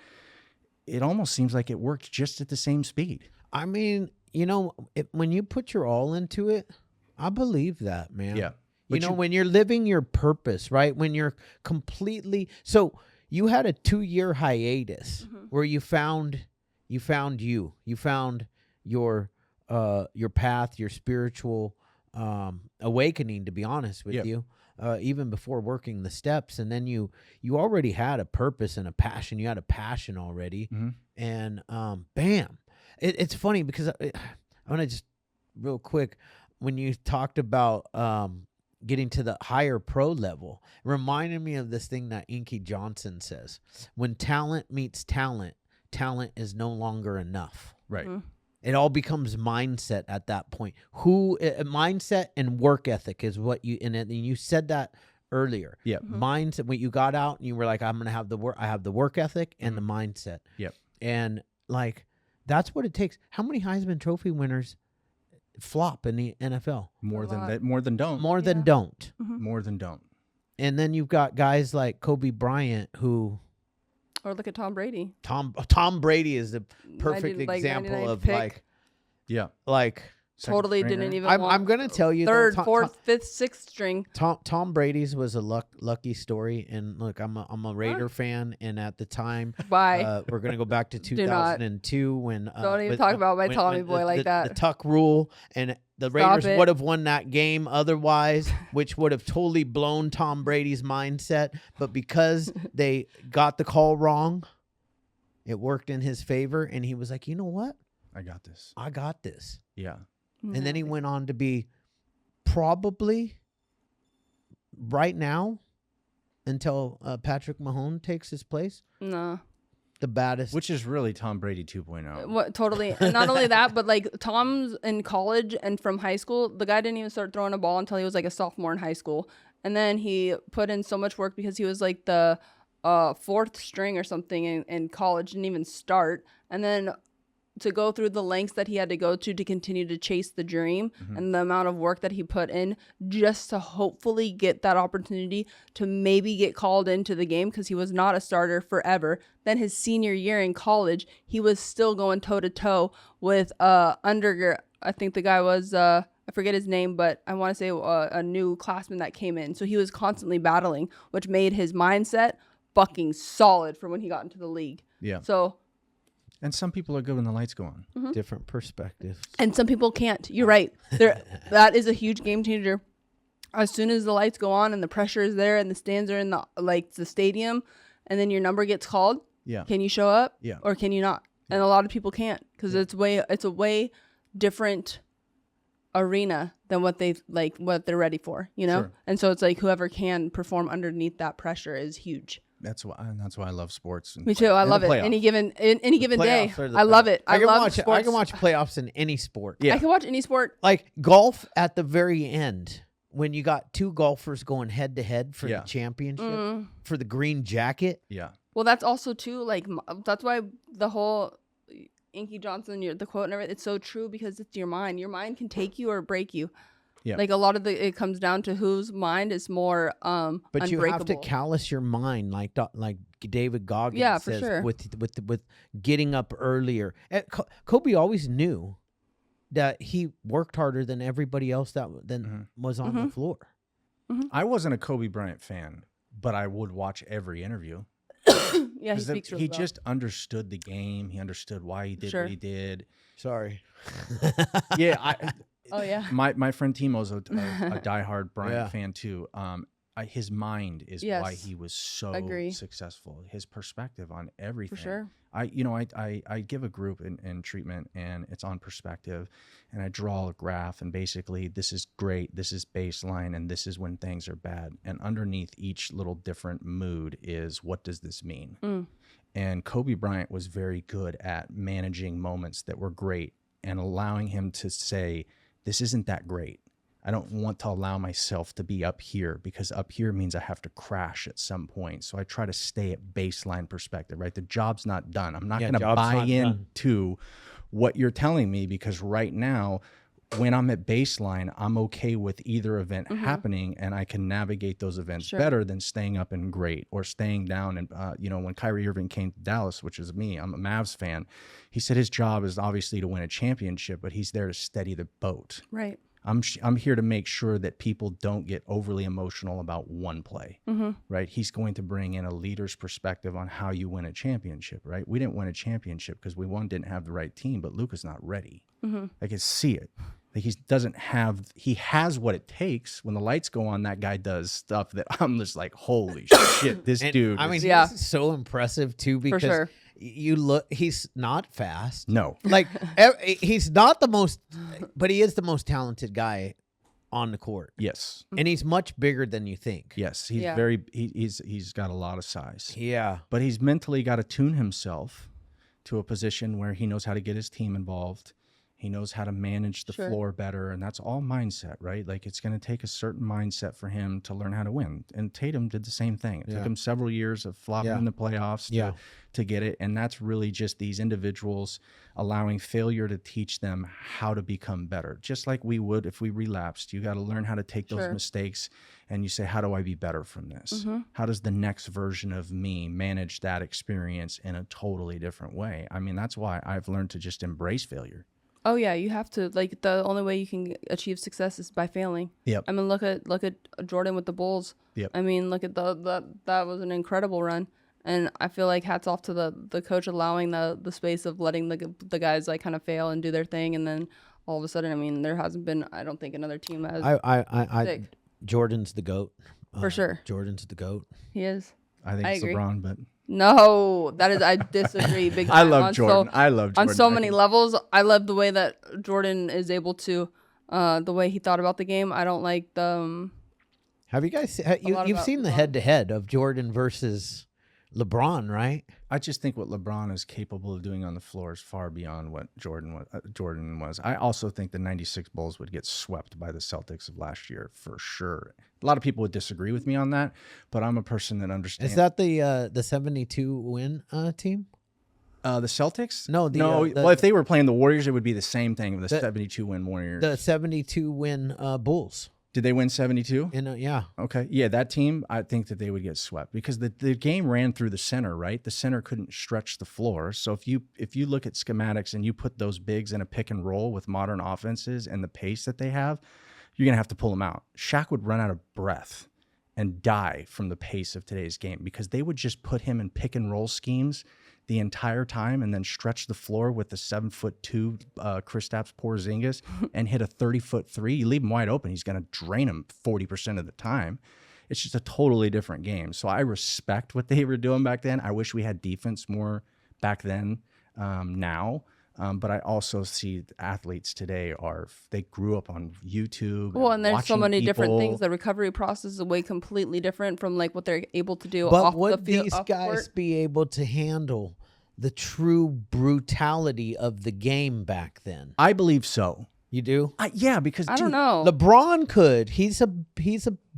it almost seems like it worked just at the same speed. I mean, you know, when you put your all into it, I believe that, man. Yeah. You know, when you're living your purpose, right? When you're completely, so you had a 2-year hiatus where you found you found your path, your spiritual awakening, to be honest with you, even before working the steps. And then you already had a purpose and a passion. You had a passion already. And bam. It's funny because I want to just real quick, when you talked about getting to the higher pro level, it reminded me of this thing that Inky Johnson says: when talent meets talent, talent is no longer enough. Right. It all becomes mindset at that point. Mindset and work ethic is what you, and you said that earlier. Yeah. Mindset, when you got out and you were like, I'm going to have the work, I have the work ethic and the mindset. Yep. And like, that's what it takes. How many Heisman Trophy winners flop in the NFL? More than don't. More than don't. More than don't. And then you've got guys like Kobe Bryant, who, or look at Tom Brady. Tom Brady is the perfect example of pick. like Totally didn't even. I'm going to tell you, third, fourth, fifth, sixth string. Tom Brady's was a lucky story, and look, I'm a Raider fan, and at the time, Bye. We're going to go back to 2002 when don't even talk about my Tommy boy like that. The tuck rule, and the Raiders would have won that game otherwise, which would have totally blown Tom Brady's mindset. But because they got the call wrong, it worked in his favor, and he was like, you know what? I got this. Yeah. And then he went on to be probably right now, until Patrick Mahomes takes his place, the baddest. Which is really Tom Brady 2.0. What, totally. And not only that, but like Tom's in college and from high school, the guy didn't even start throwing a ball until he was like a sophomore in high school. And then he put in so much work because he was like the fourth string or something in college, didn't even start. And then to go through the lengths that he had to go to continue to chase the dream and the amount of work that he put in just to hopefully get that opportunity to maybe get called into the game, because he was not a starter forever. Then his senior year in college, he was still going toe to toe with I think the guy was I forget his name, but I want to say a new classman that came in. So he was constantly battling, which made his mindset fucking solid for when he got into the league. Yeah. So. And some people are good when the lights go on. Different perspectives. And some people can't. You're right. That is a huge game changer. As soon as the lights go on and the pressure is there and the stands are in the stadium, and then your number gets called. Yeah. Can you show up? Yeah. Or can you not? And a lot of people can't, because it's a way different arena than what they're ready for, you know? Sure. And so it's like whoever can perform underneath that pressure is huge. That's why I love sports. Me too. I love it. Any given day. I love it. I love sports. I can watch playoffs in any sport. Yeah. I can watch any sport. Like golf at the very end, when you got two golfers going head to head for the championship, for the green jacket. Yeah. Well, that's also too, like, that's why the whole Inky Johnson, the quote and everything, it's so true because it's your mind. Your mind can take you or break you. Yeah. Like a lot of it comes down to whose mind is more But you have to unbreakable. callous your mind, like David Goggins Yeah, for says, sure. with getting up earlier. Kobe always knew that he worked harder than everybody else that was on the floor. I wasn't a Kobe Bryant fan, but I would watch every interview. Yeah, he speaks really He well. just understood the game. He understood why he did Sure. what he did. Sorry. Yeah, Oh yeah. my friend Timo's a diehard Bryant fan too. His mind is Yes. why he was so Agree. successful. His perspective on everything. For sure. I give a group in treatment, and it's on perspective, and I draw a graph, and basically this is great, this is baseline, and this is when things are bad. And underneath each little different mood is, what does this mean? And Kobe Bryant was very good at managing moments that were great and allowing him to say, this isn't that great. I don't want to allow myself to be up here, because up here means I have to crash at some point. So I try to stay at baseline perspective, right? The job's not done. I'm not going to buy into what you're telling me, because right now, when I'm at baseline, I'm okay with either event happening, and I can navigate those events better than staying up and great or staying down. And, when Kyrie Irving came to Dallas, which is me, I'm a Mavs fan. He said his job is obviously to win a championship, but he's there to steady the boat. Right. I'm here to make sure that people don't get overly emotional about one play, right? He's going to bring in a leader's perspective on how you win a championship, right? We didn't win a championship because we didn't have the right team, but Luka's not ready. I can see it. Like, he has what it takes. When the lights go on, that guy does stuff that I'm just like, holy shit, this dude. I mean, Yeah. he's so impressive too, because sure. you look, he's not fast. No. Like he's not the most, but he is the most talented guy on the court. Yes. And he's much bigger than you think. Yes. He's Yeah. he's got a lot of size. Yeah. But he's mentally got to tune himself to a position where he knows how to get his team involved. He knows how to manage the floor better, and that's all mindset, right? Like, it's going to take a certain mindset for him to learn how to win. And Tatum did the same thing. It took him several years of flopping in the playoffs to get it, and that's really just these individuals allowing failure to teach them how to become better. Just like we would if we relapsed. You got to learn how to take those mistakes, and you say, how do I be better from this? How does the next version of me manage that experience in a totally different way? I mean, that's why I've learned to just embrace failure. Oh yeah, you have to. Like, the only way you can achieve success is by failing. Yep. I mean, look at Jordan with the Bulls. Yep. I mean, look at that was an incredible run, and I feel like hats off to the coach allowing the space of letting the guys like kind of fail and do their thing, and then all of a sudden, I mean, there hasn't been, I don't think, another team as sick. Jordan's the GOAT. For sure. Jordan's the GOAT. He is. I think it's agree. LeBron, but No, I disagree big time. I love Jordan. I love Jordan. On so many levels. I love the way that Jordan is able to, the way he thought about the game. I don't like the. Have you guys? You've about seen the LeBron. head-to-head of Jordan versus LeBron, right? I just think what LeBron is capable of doing on the floor is far beyond what Jordan was. I also think the 96 Bulls would get swept by the Celtics of last year for sure. A lot of people would disagree with me on that, but I'm a person that understands. Is that the 72 win team? The Celtics? No, well, if they were playing the Warriors, it would be the same thing. The 72 win Warriors. The 72 win Bulls. Did they win 72? Yeah. Okay. Yeah, that team, I think that they would get swept because the game ran through the center, right? The center couldn't stretch the floor. So if you look at schematics and you put those bigs in a pick and roll with modern offenses and the pace that they have, you're going to have to pull them out. Shaq would run out of breath and die from the pace of today's game because they would just put him in pick and roll schemes the entire time and then stretch the floor with the 7'2" Kristaps Porzingis and hit a 30-foot three. You leave him wide open, he's going to drain him 40% of the time. It's just a totally different game. So I respect what they were doing back then. I wish we had defense more back then now. But I also see athletes today they grew up on YouTube. Well, and there's so many different people. things. The recovery process is way completely different from like what they're able to do But off would the field. these off the guys court. be able to handle the true brutality of the game back then? I believe so. You do? Yeah, because I don't dude, know. LeBron could. He's a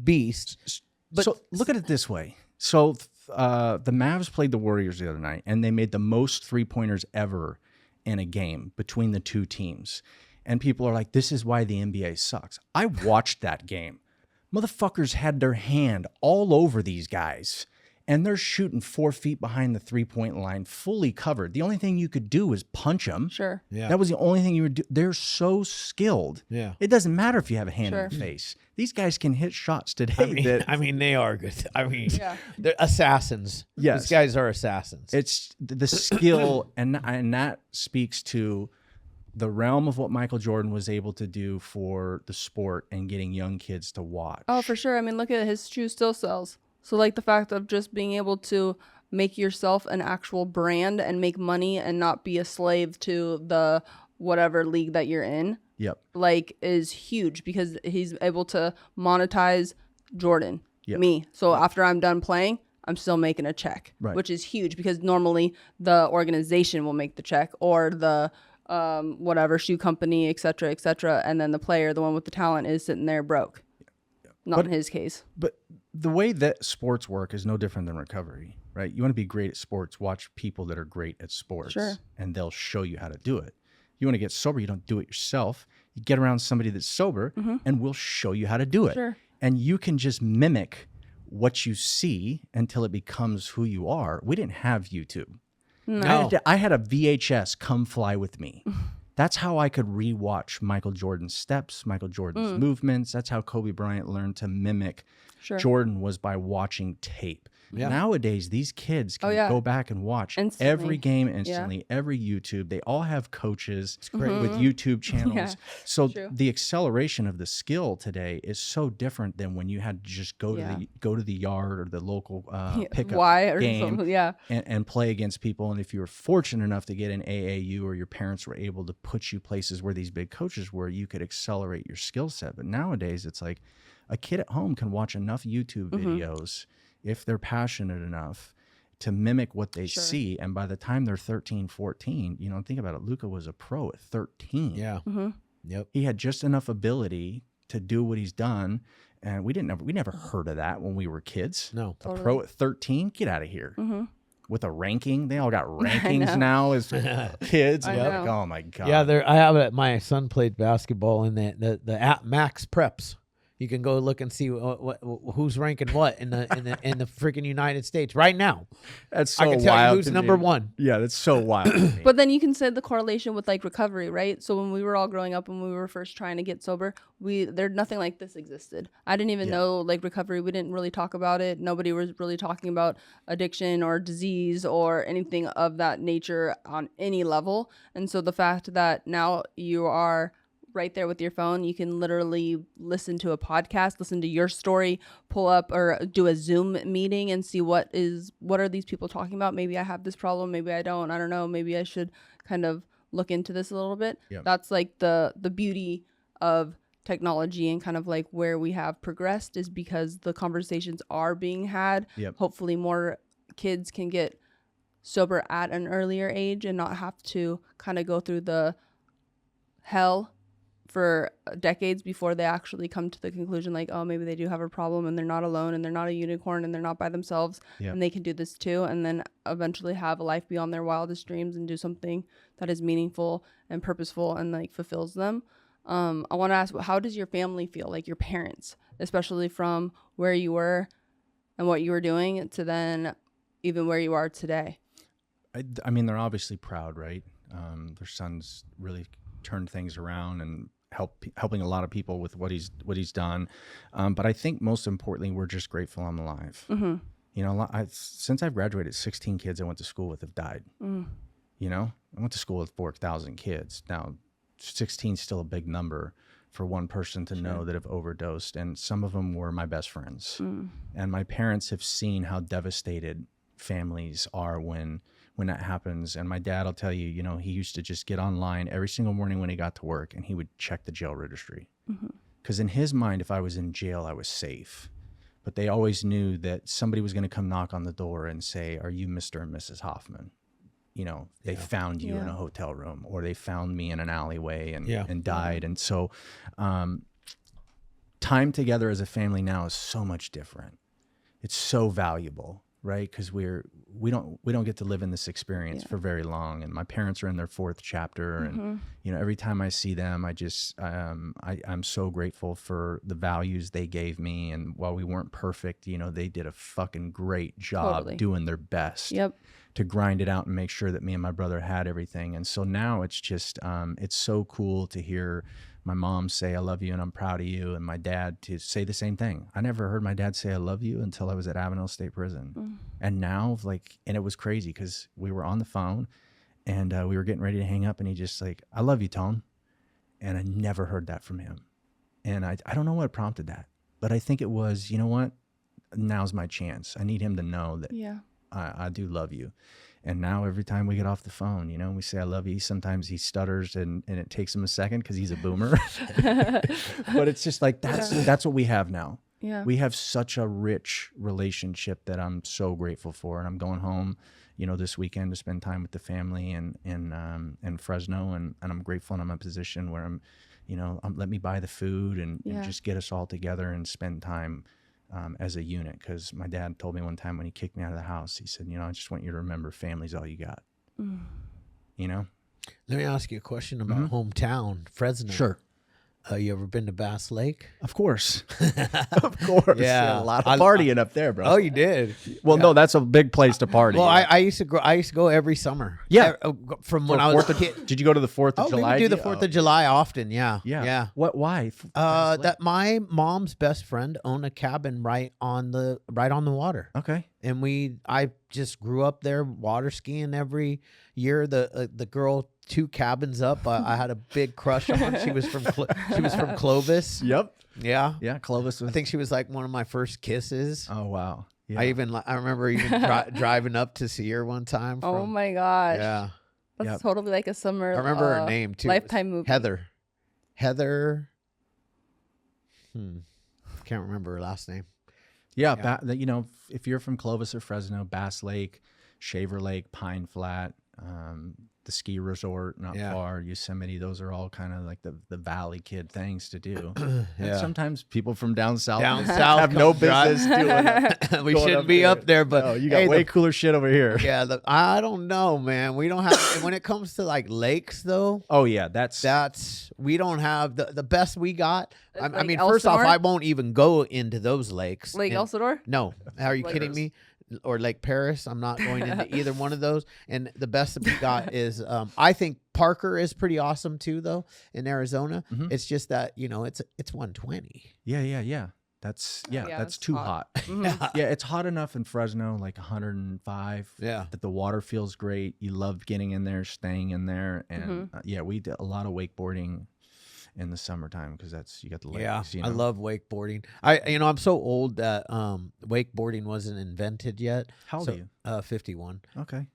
beast. But so look at it this way. So the Mavs played the Warriors the other night, and they made the most 3-pointers ever in a game between the two teams. And people are like, this is why the NBA sucks. I watched that game. Motherfuckers had their hand all over these guys, and they're shooting 4 feet behind the 3-point line, fully covered. The only thing you could do is punch them. Sure. Yeah. That was the only thing you would do. They're so skilled. Yeah. It doesn't matter if you have a hand Sure. in the face. These guys can hit shots today. I mean, they are good. I mean, Yeah. they're assassins. Yes. These guys are assassins. It's the skill, and that speaks to the realm of what Michael Jordan was able to do for the sport and getting young kids to watch. Oh, for sure. I mean, look at his shoe still sells. So like the fact of just being able to make yourself an actual brand and make money and not be a slave to the whatever league that you're in, Yep. like is huge because he's able to monetize Jordan, Yep. me. So after I'm done playing, I'm still making a check, Right. which is huge because normally the organization will make the check or the whatever shoe company, et cetera, and then the player, the one with the talent, is sitting there broke. Not in his case. But the way that sports work is no different than recovery, right? You want to be great at sports, watch people that are great at sports, Sure. and they'll show you how to do it. You want to get sober, you don't do it yourself. You get around somebody that's sober, and we'll show you how to do it. Sure. And you can just mimic what you see until it becomes who you are. We didn't have YouTube. No. I had a VHS Come Fly With Me. That's how I could rewatch Michael Jordan's steps, Michael Jordan's movements. That's how Kobe Bryant learned to mimic Sure. Jordan, was by watching tape. Yeah. Nowadays, these kids can yeah. go back and watch Instantly. every game instantly, every YouTube. They all have coaches with YouTube channels. Yeah. So True. the acceleration of the skill today is so different than when you had to just go to the yard or the local pickup Why or game something. Yeah. and play against people. And if you were fortunate enough to get an AAU or your parents were able to put you places where these big coaches were, you could accelerate your skill set. But nowadays, it's like a kid at home can watch enough YouTube videos if they're passionate enough to mimic what they see. And by the time they're 13, 14, think about it. Luka was a pro at 13. Yeah. Yep. He had just enough ability to do what he's done. And we never heard of that when we were kids. No. A pro at 13, get out of here. With a ranking, they all got rankings now as kids. I And know. like, oh my God. Yeah, I have it. My son played basketball in the at Max Preps. You can go look and see who's ranking what in the freaking United States right now. That's so I can tell wild you who's to number me. one. Yeah, that's so wild to me. But then you can say the correlation with like recovery, right? So when we were all growing up, when we were first trying to get sober, nothing like this existed. I didn't even know like recovery. We didn't really talk about it. Nobody was really talking about addiction or disease or anything of that nature on any level. And so the fact that now you are right there with your phone, you can literally listen to a podcast, listen to your story, pull up or do a Zoom meeting and see what are these people talking about. Maybe I have this problem, maybe I don't know, maybe I should kind of look into this a little bit. Yep. That's like the beauty of technology and kind of like where we have progressed is because the conversations are being had. Yep. Hopefully more kids can get sober at an earlier age and not have to kind of go through the hell for decades before they actually come to the conclusion like, oh, maybe they do have a problem and they're not alone and they're not a unicorn and they're not by themselves and they can do this too, and then eventually have a life beyond their wildest dreams and do something that is meaningful and purposeful and like fulfills them. I want to ask, how does your family feel, like your parents, especially from where you were and what you were doing to then even where you are today? I mean, they're obviously proud, right? Their son's really turned things around and helping a lot of people with what he's done. But I think most importantly, we're just grateful I'm alive. Since I've graduated, 16 kids I went to school with have died. I went to school with 4,000 kids. Now, 16 is still a big number for one person to know that have overdosed. And some of them were my best friends. And my parents have seen how devastated families are when that happens. And my dad will tell you, he used to just get online every single morning when he got to work and he would check the jail registry. Because in his mind, if I was in jail, I was safe. But they always knew that somebody was going to come knock on the door and say, are you Mr. and Mrs. Hoffman? They found you in a hotel room, or they found me in an alleyway and died. And so time together as a family now is so much different. It's so valuable, right? Because we're we don't get to live in this experience for very long. And my parents are in their 4th chapter, and every time I see them, I just I'm so grateful for the values they gave me. And while we weren't perfect, they did a fucking great job doing their best to grind it out and make sure that me and my brother had everything. And so now it's just it's so cool to hear my mom say, I love you and I'm proud of you, and my dad to say the same thing. I never heard my dad say I love you until I was at Avenel State Prison. And now, and it was crazy because we were on the phone and we were getting ready to hang up, and he just like, I love you, Tone. And I never heard that from him. And I don't know what prompted that, but I think it was, you know what? Now's my chance. I need him to know that I do love you. And now every time we get off the phone, we say, I love you. Sometimes he stutters and it takes him a second because he's a boomer. But it's just like, that's what we have now. Yeah. We have such a rich relationship that I'm so grateful for. And I'm going home, this weekend to spend time with the family in Fresno. And I'm grateful, and I'm in a position where let me buy the food and just get us all together and spend time as a unit. Because my dad told me one time when he kicked me out of the house, he said, I just want you to remember family's all you got. Let me ask you a question about hometown, Fresno. Sure. You ever been to Bass Lake? Of course. Of course. Yeah. A lot of partying up there, bro. Oh, you did? Well, no, that's a big place to party. Well, I used to go every summer. Yeah. From when I was a kid. Did you go to the 4th of July? We do the 4th of July often, yeah. Yeah. What? Why? That my mom's best friend owned a cabin right on the water. Okay. And I just grew up there water skiing every year. The girl 2 cabins up, I had a big crush on. She was from Clovis. Yep. Yeah. Yeah. Clovis. I think she was like one of my first kisses. Oh wow. Yeah. I remember even driving up to see her one time. Oh my gosh. Yeah. That's totally like a summer. I remember her name too. Lifetime movie. Heather. Can't remember her last name. Yeah. If you're from Clovis or Fresno, Bass Lake, Shaver Lake, Pine Flat, the ski resort not far, Yosemite, those are all kind of like the valley kid things to do. And sometimes people from down south have no business doing it. We shouldn't be up there, but no, you got way cooler shit over here. Yeah, I don't know, man. We don't have when it comes to like lakes though. Oh yeah, that's we don't have the best we got. I mean, Elsinore? first off, I won't even go into those lakes. Lake Elsinore? No, are you kidding me? Or Lake Paris. I'm not going into either one of those. And the best that we got is, I think Parker is pretty awesome too, though, in Arizona. It's just that, it's 120. Yeah. That's too hot. Yeah, it's hot enough in Fresno, like 105. Yeah. That the water feels great. You love getting in there, staying in there. And we did a lot of wakeboarding in the summertime because you got the lakes. I love wakeboarding. I'm so old that wakeboarding wasn't invented yet. How old are you? 51. Okay.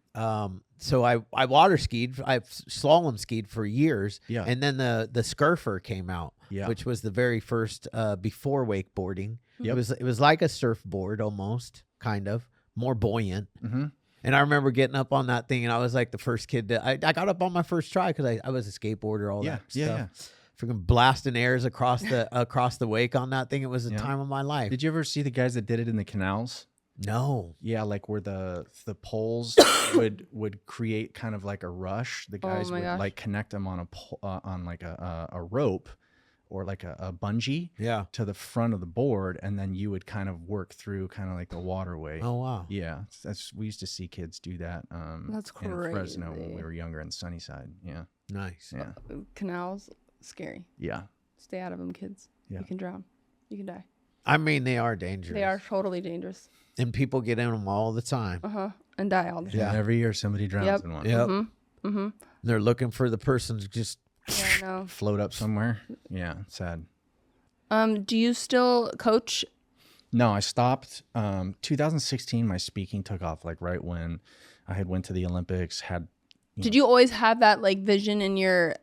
So I water skied. I've slalom skied for years. Yeah. And then the Scurfer came out, which was the very first before wakeboarding. Yep. It was like a surfboard almost, kind of more buoyant. And I remember getting up on that thing, and I was like the first kid I got up on my first try because I was a skateboarder, all that stuff. Yeah. Freaking blasting airs across the wake on that thing. It was the time of my life. Did you ever see the guys that did it in the canals? No. Yeah, like where the poles would create kind of like a rush. The guys would like connect them on a rope or like a bungee to the front of the board, and then you would kind of work through kind of like the waterway. Oh wow. Yeah, we used to see kids do that. That's crazy. In Fresno when we were younger in Sunnyside. Yeah. Nice. Yeah. Canals. Scary. Yeah. Stay out of them, kids. Yeah. You can drown. You can die. I mean, they are dangerous. They are totally dangerous. And people get in them all the time. And die all the time. Yeah. Every year somebody drowns in one. Yep. They're looking for the person to just float up somewhere. Yeah. Sad. Do you still coach? No, I stopped. 2016, my speaking took off like right when I had went to the Olympics, Did you always have that like vision in your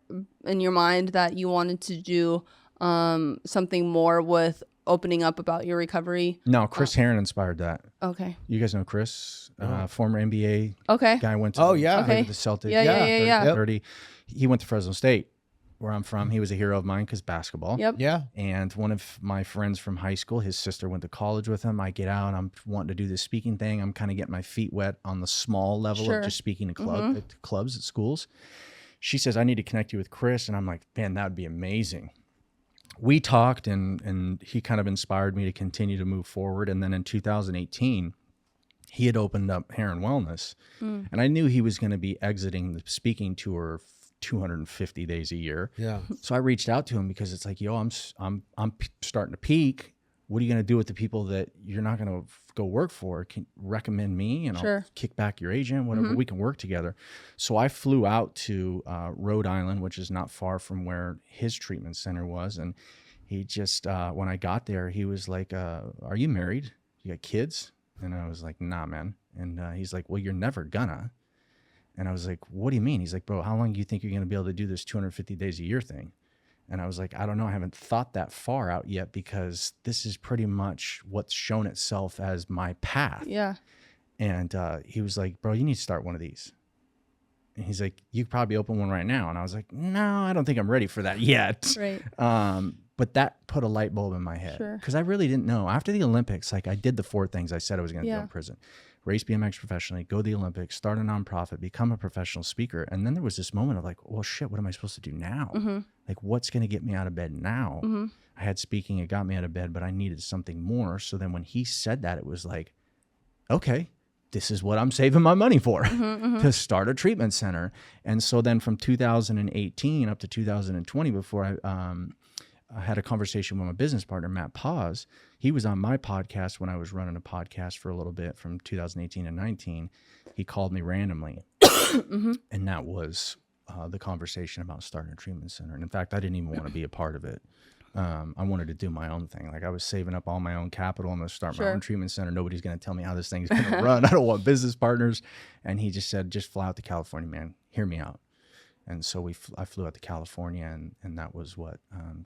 mind that you wanted to do something more with opening up about your recovery? No, Chris Herron inspired that. Okay. You guys know Chris, former NBA guy went to the Celtics. Yeah. 30. He went to Fresno State where I'm from. He was a hero of mine because basketball. Yep. Yeah. And one of my friends from high school, his sister went to college with him. I get out, I'm wanting to do this speaking thing. I'm kind of getting my feet wet on the small level Sure. of just speaking to clubs at schools. She says, I need to connect you with Chris. And I'm like, man, that would be amazing. We talked and he kind of inspired me to continue to move forward. And then in 2018, he had opened up Hair and Wellness. And I knew he was going to be exiting the speaking tour 250 days a year. Yeah. So I reached out to him because it's like, yo, I'm starting to peak. What are you going to do with the people that you're not going to go work for? Can recommend me and I'll kick back your agent, whatever, we can work together. So I flew out to Rhode Island, which is not far from where his treatment center was. And he just, when I got there, he was like, are you married? You got kids? And I was like, nah, man. And he's like, well, you're never gonna. And I was like, what do you mean? He's like, bro, how long do you think you're going to be able to do this 250 days a year thing? And I was like, I don't know. I haven't thought that far out yet because this is pretty much what's shown itself as my path. Yeah. And he was like, bro, you need to start one of these. And he's like, you could probably open one right now. And I was like, no, I don't think I'm ready for that yet. Right. But that put a light bulb in my head because I really didn't know. After the Olympics, like I did the 4 things I said I was going to do in prison. Race BMX professionally, go to the Olympics, start a nonprofit, become a professional speaker. And then there was this moment of like, well, shit, what am I supposed to do now? Like, what's going to get me out of bed now? I had speaking, it got me out of bed, but I needed something more. So then when he said that, it was like, okay, this is what I'm saving my money for, to start a treatment center. And so then from 2018 up to 2020, before I had a conversation with my business partner, Matt Paz. He was on my podcast when I was running a podcast for a little bit from 2018 and 19. He called me randomly. And that was the conversation about starting a treatment center. And in fact, I didn't even want to be a part of it. I wanted to do my own thing. Like I was saving up all my own capital. I'm going to start my own treatment center. Nobody's going to tell me how this thing's going to run. I don't want business partners. And he just said, just fly out to California, man. Hear me out. And so I flew out to California, and that was what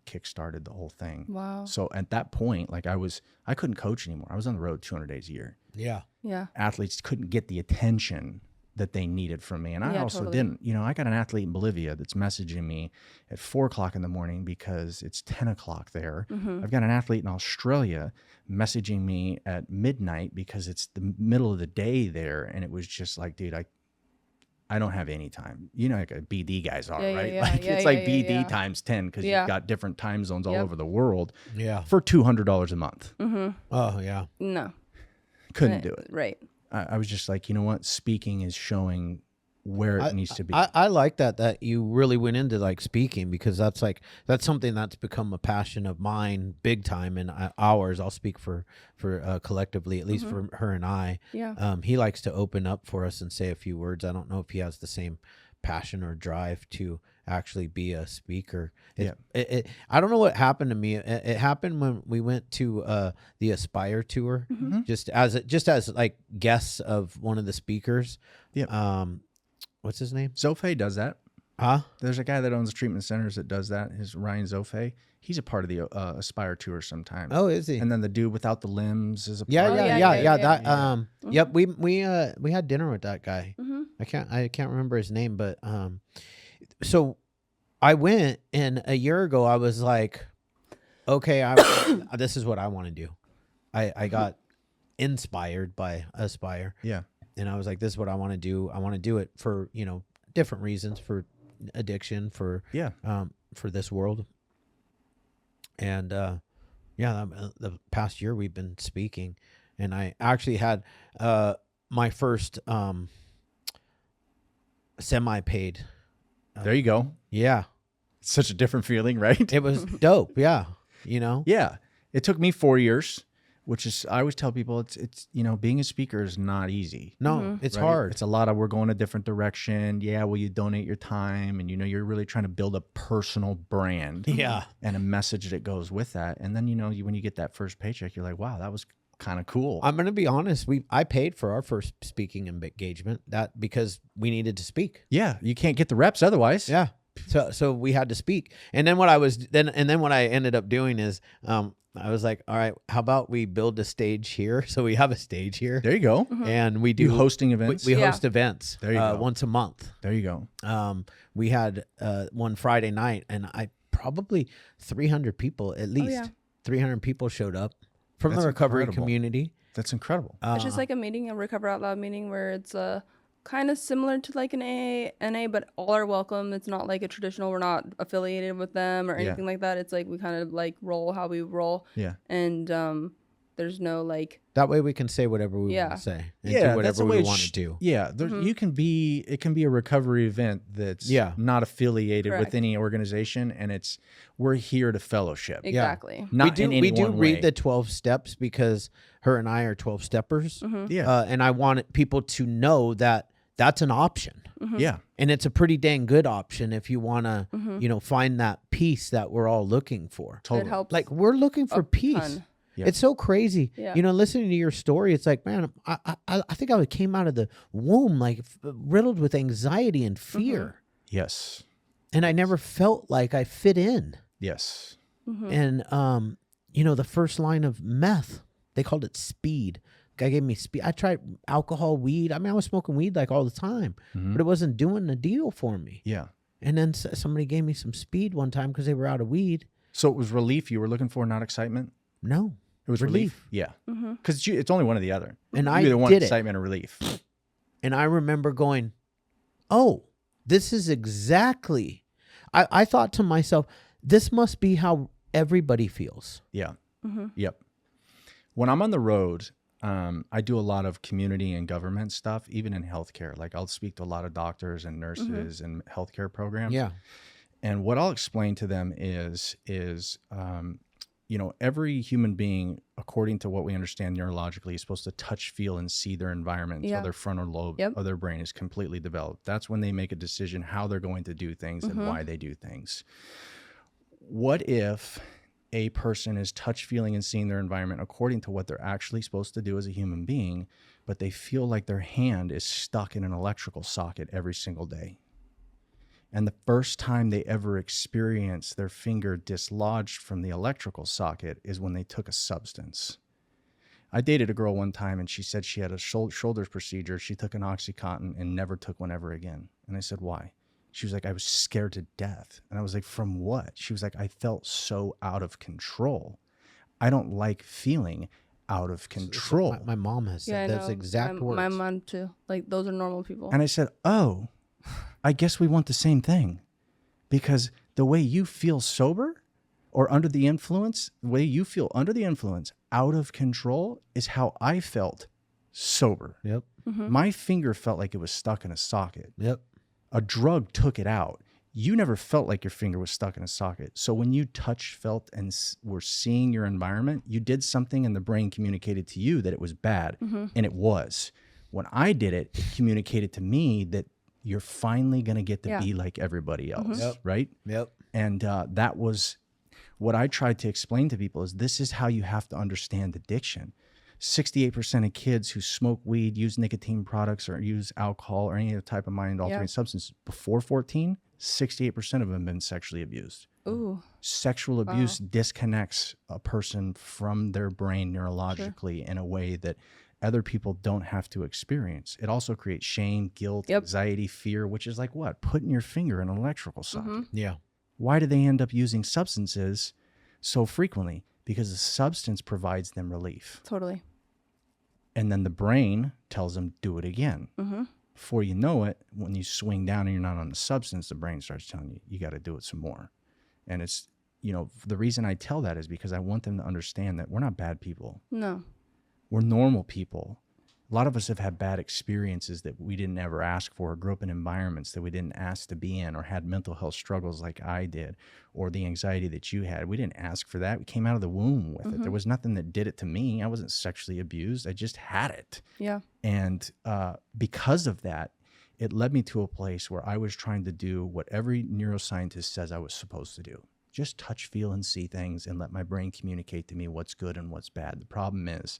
kick-started the whole thing. Wow. So at that point, like I couldn't coach anymore. I was on the road 200 days a year. Yeah. Yeah. Athletes couldn't get the attention that they needed from me. And I also didn't. You know, I got an athlete in Bolivia that's messaging me at 4:00 in the morning because it's 10 o'clock there. I've got an athlete in Australia messaging me at midnight because it's the middle of the day there. And it was just like, dude, I don't have any time. You know, like a BD guys are, right? It's like BD times 10 because you've got different time zones all over the world. Yeah. For $200 a month. Oh, yeah. No. Couldn't do it. Right. I was just like, you know what? Speaking is showing where it needs to be. I like that you really went into like speaking because that's something that's become a passion of mine big time and ours. I'll speak for collectively, at least for her and I. Yeah. He likes to open up for us and say a few words. I don't know if he has the same passion or drive to actually be a speaker. I don't know what happened to me. It happened when we went to the Aspire tour, just as like guests of one of the speakers. Yeah. What's his name? Zofe does that. Huh? There's a guy that owns treatment centers that does that. His Ryan Zofe. He's a part of the Aspire tour sometimes. Oh, is he? And then the dude without the limbs is a part. Yeah. That. Yep. We had dinner with that guy. I can't remember his name, but so I went, and a year ago I was like, okay, this is what I want to do. I got inspired by Aspire. Yeah. And I was like, this is what I want to do. I want to do it for, different reasons, for addiction, for this world. And the past year we've been speaking, and I actually had my first semi-paid. There you go. Yeah. It's such a different feeling, right? It was dope. Yeah. Yeah. It took me 4 years. Which is, I always tell people, it's being a speaker is not easy. No, it's hard. It's a lot of, we're going a different direction. Yeah, well, you donate your time, and you're really trying to build a personal brand. Yeah. And a message that goes with that. And then, when you get that first paycheck, you're like, wow, that was kind of cool. I'm going to be honest. I paid for our first speaking engagement because we needed to speak. Yeah, you can't get the reps otherwise. Yeah. So we had to speak. And then what I ended up doing is, I was like, all right, how about we build a stage here? So we have a stage here, There you go. and we do You hosting events. We Yeah. host events. There you go. Once a month. There you go. We had one Friday night, and I probably 300 people at least. yeah. 300 people showed up from That's the recovery incredible. community. That's incredible. It's just like a meeting, a Recover Out Loud meeting, where it's kind of similar to like an NA, but all are welcome. It's not like a traditional, we're not affiliated with them or anything like that. It's like we kind of like roll how we roll. Yeah. And there's no like, That way we can say whatever we want Yeah. to say and Yeah, do that's whatever the way we it want to do. Yeah, there, you can be. It can be a recovery event that's Yeah. not affiliated with Correct. any organization, and we're here to fellowship. exactly. Not in any we do one read way. the 12 steps because her and I are 12 steppers. Yeah, And I want people to know that that's an option. yeah, And it's a pretty dang good option if you want to, find that peace that we're all looking for. totally. It helps. Like we're looking for peace. ton. Yeah. It's so crazy. Yeah. Listening to your story, it's like, man, I think I came out of the womb like riddled with anxiety and fear. Yes, And I never felt like I fit in. yes, And, the first line of meth, they called it speed. Guy gave me speed. I tried alcohol, weed. I mean, I was smoking weed like all the time, but it wasn't doing the deal for me. yeah. And then somebody gave me some speed one time because they were out of weed. So it was relief you were looking for, not excitement. No, It was relief. Yeah, because it's only one or the other. And You I either want did it. excitement or relief. And I remember going, oh, this is exactly. I thought to myself, this must be how everybody feels. Yeah. Yep. When I'm on the road, I do a lot of community and government stuff, even in healthcare. Like I'll speak to a lot of doctors and nurses and healthcare programs. Yeah. And what I'll explain to them is every human being, according to what we understand neurologically, is supposed to touch, feel, and see their environment until Yeah. their frontal lobe of their brain is completely developed. That's when they make a decision how they're going to do things and why they do things. What if a person is touch, feeling, and seeing their environment according to what they're actually supposed to do as a human being, but they feel like their hand is stuck in an electrical socket every single day? And the first time they ever experience their finger dislodged from the electrical socket is when they took a substance. I dated a girl one time and she said she had a shoulders procedure. She took an OxyContin and never took one ever again. And I said, why? She was like, I was scared to death. And I was like, from what? She was like, I felt so out of control. I don't like feeling out of control. My mom has said those exact words. My mom too. Like those are normal people. And I said, oh, I guess we want the same thing, because the way you feel sober or under the influence, the way you feel under the influence, out of control, is how I felt sober. Yep. My finger felt like it was stuck in a socket. Yep. A drug took it out. You never felt like your finger was stuck in a socket. So when you touched, felt, and were seeing your environment, you did something and the brain communicated to you that it was bad, and it was. When I did it, it communicated to me that you're finally going to get to be like everybody else, right? Yep. And that was what I tried to explain to people, is this is how you have to understand addiction. 68% of kids who smoke weed, use nicotine products, or use alcohol or any other type of mind-altering substance before 14, 68% of them have been sexually abused. Ooh. Sexual abuse disconnects a person from their brain neurologically in a way that other people don't have to experience. It also creates shame, guilt, anxiety, fear, which is like what? Putting your finger in an electrical socket. Yeah. Why do they end up using substances so frequently? Because the substance provides them relief. Totally. And then the brain tells them, do it again. Before you know it, when you swing down and you're not on the substance, the brain starts telling you, you got to do it some more. And it's, the reason I tell that is because I want them to understand that we're not bad people. No. We're normal people. A lot of us have had bad experiences that we didn't ever ask for, or grew up in environments that we didn't ask to be in, or had mental health struggles like I did, or the anxiety that you had. We didn't ask for that. We came out of the womb with it. There was nothing that did it to me. I wasn't sexually abused. I just had it. Yeah. And because of that, it led me to a place where I was trying to do what every neuroscientist says I was supposed to do. Just touch, feel, and see things and let my brain communicate to me what's good and what's bad. The problem is,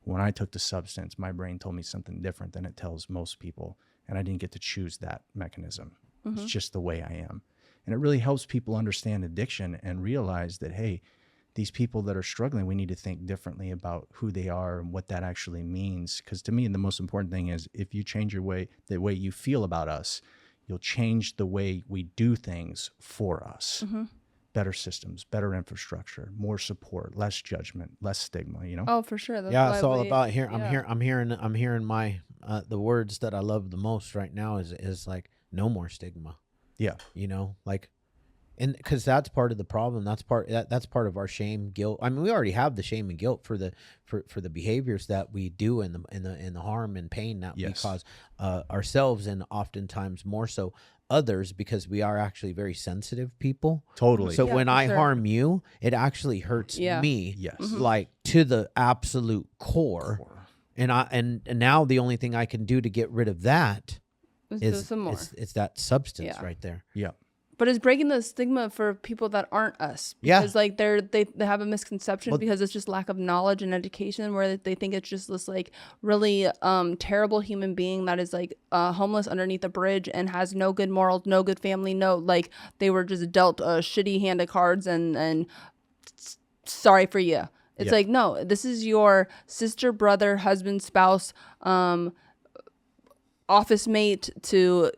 when I took the substance, my brain told me something different than it tells most people, and I didn't get to choose that mechanism. It's just the way I am. And it really helps people understand addiction and realize that, hey, these people that are struggling, we need to think differently about who they are and what that actually means. Because to me, the most important thing is if you change the way you feel about us, you'll change the way we do things for us. Better systems, better infrastructure, more support, less judgment, less stigma, you know? Oh, for sure. That's Yeah, why it's all we- about here. yeah. I'm hearing my the words that I love the most right now is like no more stigma. Yeah. You know, like, and because that's part of the problem. That's part of our shame, guilt. I mean, we already have the shame and guilt for the behaviors that we do and the harm and pain that we Yes. cause ourselves, and oftentimes more so others, because we are actually very sensitive people. Totally. So Yeah, when for I sure. harm you, it actually hurts Yeah. me. Yes. Like to the absolute core. And now the only thing I can do to get rid of that Let's do is some more. it's that substance Yeah. right there. Yeah. But it's breaking the stigma for people that aren't us. Yeah. Because like they have a misconception Well- because it's just lack of knowledge and education, where they think it's just this like really terrible human being that is like homeless underneath a bridge and has no good morals, no good family, no, like they were just dealt a shitty hand of cards and sorry for you. It's Yeah. like, no, this is your sister, brother, husband, spouse, office mate to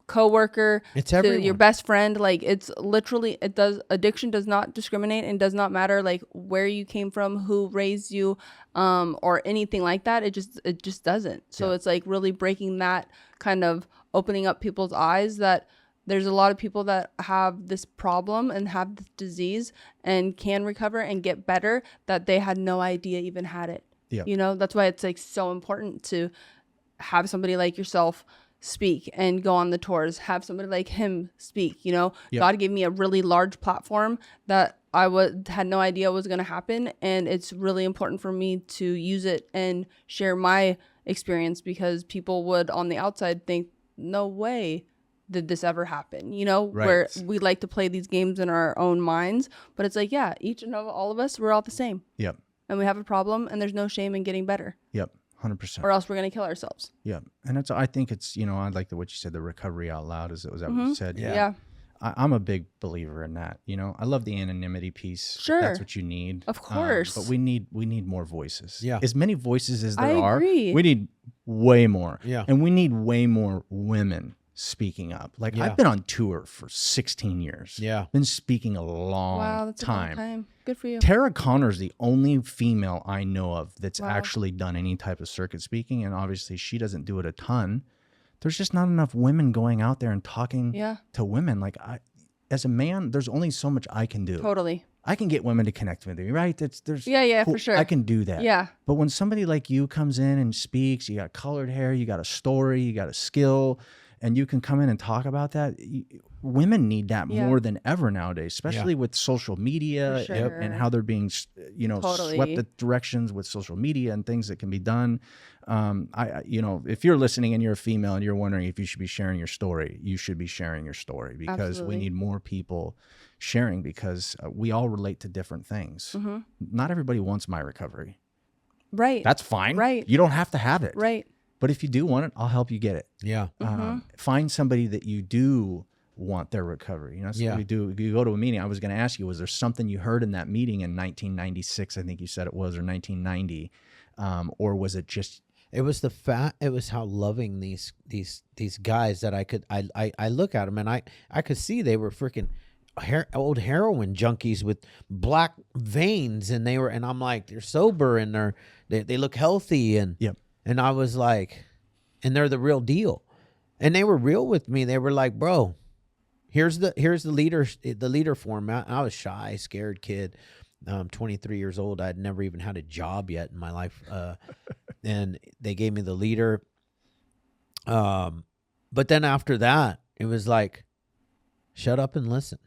coworker, It's to everyone. your best friend. Like it's literally, addiction does not discriminate and does not matter like where you came from, who raised you, or anything like that. It just doesn't. So it's like really breaking that, kind of opening up people's eyes that there's a lot of people that have this problem and have this disease and can recover and get better that they had no idea even had it. Yeah. You know, that's why it's like so important to have somebody like yourself speak and go on the tours, have somebody like him speak. You know, Yep. God gave me a really large platform that I had no idea was going to happen, and it's really important for me to use it and share my experience, because people would on the outside think, no way did this ever happen, you know, Right. where we like to play these games in our own minds, but it's like, yeah, each and all of us, we're all the same, Yep. and we have a problem, and there's no shame in getting better, Yep. 100%. or else we're going to kill ourselves. Yeah. And I think it's, you know, I like what you said, the recovery out loud. Was that what you said? Yeah. I'm a big believer in that. You know, I love the anonymity piece. Sure. That's what you need. Of course. But we need more voices. Yeah. As many voices as there I are, agree. we need way more. Yeah. And we need way more women speaking up. Like Yeah. I've been on tour for 16 years. Yeah. Been speaking a long Wow, that's a long time. time. Good for you. Tara Connor's the only female I know of that's Wow. actually done any type of circuit speaking, and obviously she doesn't do it a ton. There's just not enough women going out there and talking Yeah, to women. Like as a man, there's only so much I can do. totally. I can get women to connect with me, right? Yeah, for sure. I can do that. Yeah. But when somebody like you comes in and speaks, you got colored hair, you got a story, you got a skill, and you can come in and talk about that. Women need that Yeah. more than ever nowadays, especially with social media For sure. and how they're being, Totally. swept the directions with social media and things that can be done. If you're listening and you're a female and you're wondering if you should be sharing your story, you should be sharing your story, because Absolutely. we need more people sharing, because we all relate to different things. Mm-hmm. Not everybody wants my recovery. Right. That's fine. Right. You don't have to have it. right. But if you do want it, I'll help you get it. Yeah. Find somebody that you do want their recovery. You know, that's Yeah. what we do. You go to a meeting. I was going to ask you, was there something you heard in that meeting in 1996? I think you said it was, or 1990, or was it just? It was it was how loving these guys that I look at them and I could see they were freaking old heroin junkies with black veins, and I'm like, they're sober and they look healthy, and Yep. and I was like, and they're the real deal, and they were real with me. They were like, bro, here's the leader format. I was shy, scared kid. 23 years old. I'd never even had a job yet in my life. And they gave me the leader. But then after that, it was like, shut up and listen.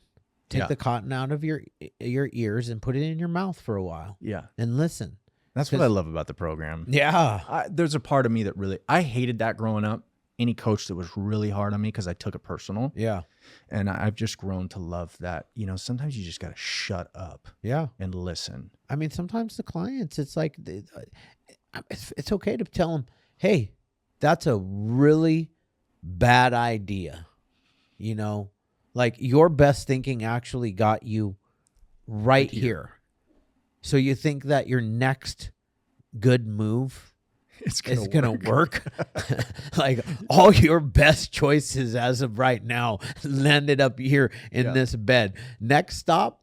Take Yeah. the cotton out of your ears and put it in your mouth for a while Yeah. and listen. That's what I love about the program. Yeah. There's a part of me that really, I hated that growing up. Any coach that was really hard on me, because I took it personal. Yeah. And I've just grown to love that. You know, sometimes you just got to shut up Yeah. and listen. I mean, sometimes the clients, it's like, it's okay to tell them, hey, that's a really bad idea. You know, like your best thinking actually got you right here. So you think that your next good move It's is gonna work? Like all your best choices as of right now landed up here in this bed. Next stop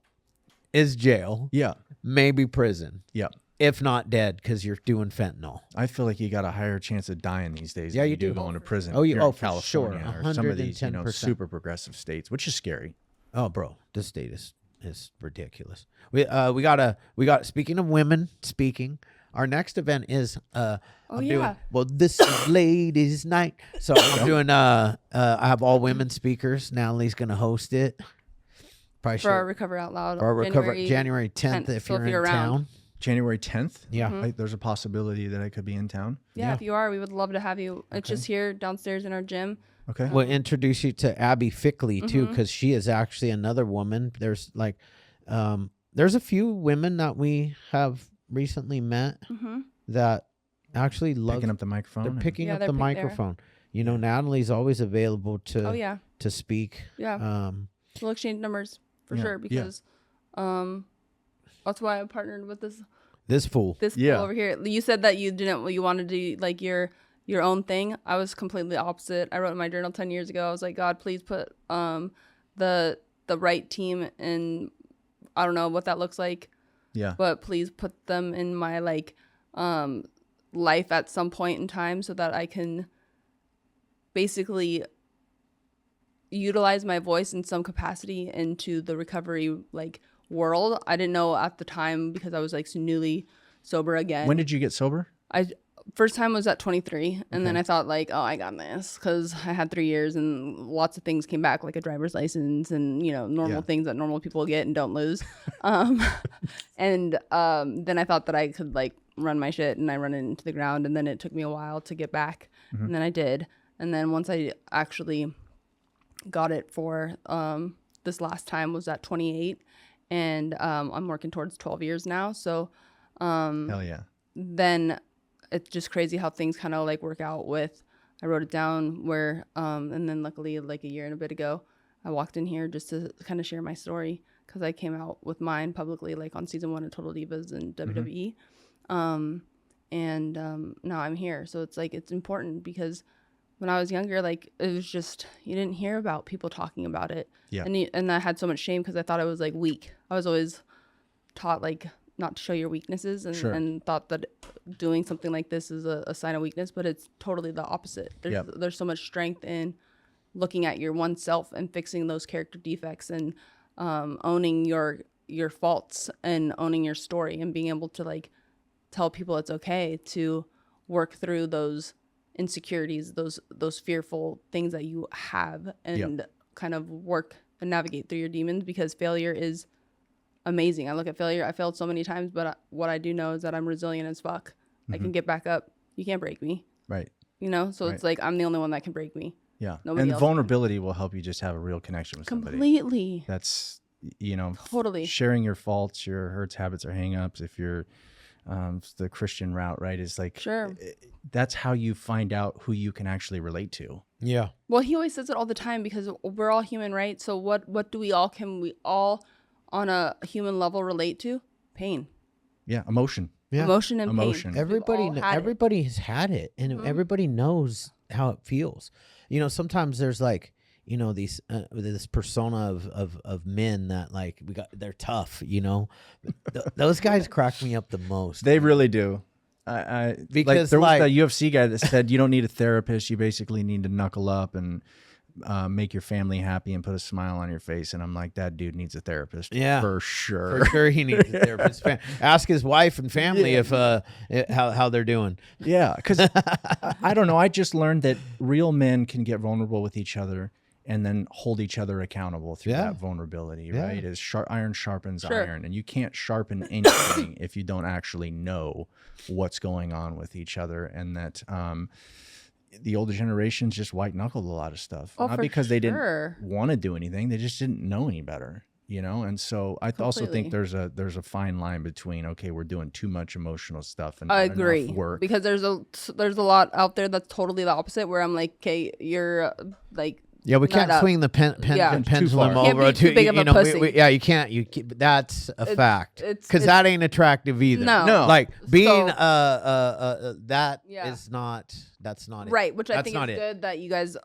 is jail. Yeah. Maybe prison. Yeah. If not dead, because you're doing fentanyl. I feel like you got a higher chance of dying these days. Yeah, than you do. going to prison. Oh, here oh, in for sure. California or some of these, 110%. super progressive states, which is scary. Oh, bro, this state is ridiculous. We got speaking of women speaking, our next event is this is ladies night. So I'm doing I have all women speakers. Natalie's gonna host it. Probably For our Recover Out Loud. For our January 10th if So you're in town. January 10th. Yeah. There's a possibility that I could be in town. Yeah, if you are, we would love to have you. It's just here downstairs in our gym. Okay. We'll introduce you to Abby Fickley too, because she is actually another woman. There's like there's a few women that we have recently met that actually love picking up the microphone. They're picking up they're the microphone. You know, Natalie's always available to to speak. Yeah. We'll exchange numbers for sure because that's why I partnered with this fool. This fool over here. You said that you wanted to do like your own thing. I was completely opposite. I wrote in my journal 10 years ago. I was like, God, please put the right team in. I don't know what that looks like. Yeah. But please put them in my life at some point in time so that I can basically utilize my voice in some capacity into the recovery world. I didn't know at the time because I was newly sober again. When did you get sober? First time was at 23, and then I thought I got this because I had 3 years and lots of things came back, like a driver's license and normal things that normal people get and don't lose. And then I thought that I could run my shit, and I run it into the ground, and then it took me a while to get back, and then I did, and then once I actually got it for this last time was at 28, and I'm working towards 12 years now. So hell yeah. Then it's just crazy how things kind of work out with, I wrote it down where, and then luckily a year and a bit ago, I walked in here just to kind of share my story because I came out with mine publicly on season 1 of Total Divas and WWE. And now I'm here. So it's it's important because when I was younger, it was just, you didn't hear about people talking about it. Yeah. And I had so much shame because I thought I was weak. I was always taught not to show your weaknesses and thought that doing something like this is a sign of weakness, but it's totally the opposite. There's so much strength in looking at your oneself and fixing those character defects and owning your faults and owning your story and being able to tell people it's okay to work through those insecurities, those fearful things that you have, and kind of work and navigate through your demons, because failure is amazing. I look at failure. I failed so many times, but what I do know is that I'm resilient as fuck. I can get back up. You can't break me. Right. So it's I'm the only one that can break me. Yeah. Nobody and else vulnerability will help you just have a real connection with somebody. Completely. That's, Totally. sharing your faults, your hurts, habits, or hangups. If you're the Christian route, right, is sure. That's how you find out who you can actually relate to. Yeah. Well, he always says it all the time because we're all human, right? So what can we all on a human level relate to? Pain. Yeah. Emotion. Yeah. Emotion and Emotion. pain. Everybody has had it, and everybody knows how it feels. Sometimes there's these this persona of men that they're tough. Those guys crack me up the most. They really do. Because there was that UFC guy that said you don't need a therapist. You basically need to knuckle up and make your family happy and put a smile on your face. And I'm like, that dude needs a therapist. Yeah, for sure. For sure, he needs a therapist. Ask his wife and family if how they're doing. Yeah, because I don't know. I just learned that real men can get vulnerable with each other and then hold each other accountable through that vulnerability, right? As iron sharpens iron, and you can't sharpen anything if you don't actually know what's going on with each other. And that the older generations just white knuckled a lot of stuff, not because they didn't want to do anything, they just didn't know any better, And so I also think there's a fine line between, okay, we're doing too much emotional stuff and I agree, enough work, because there's a lot out there that's totally the opposite, where I'm okay, you're Yeah, we can't Not up. swing the Yeah. pendulum far. Can't over be too big of a you know, pussy. yeah, you can't. That's a fact. Because that ain't attractive either. No. Like being So- that Yeah. is not. That's not it. Right, which I That's think not is it. good that you guys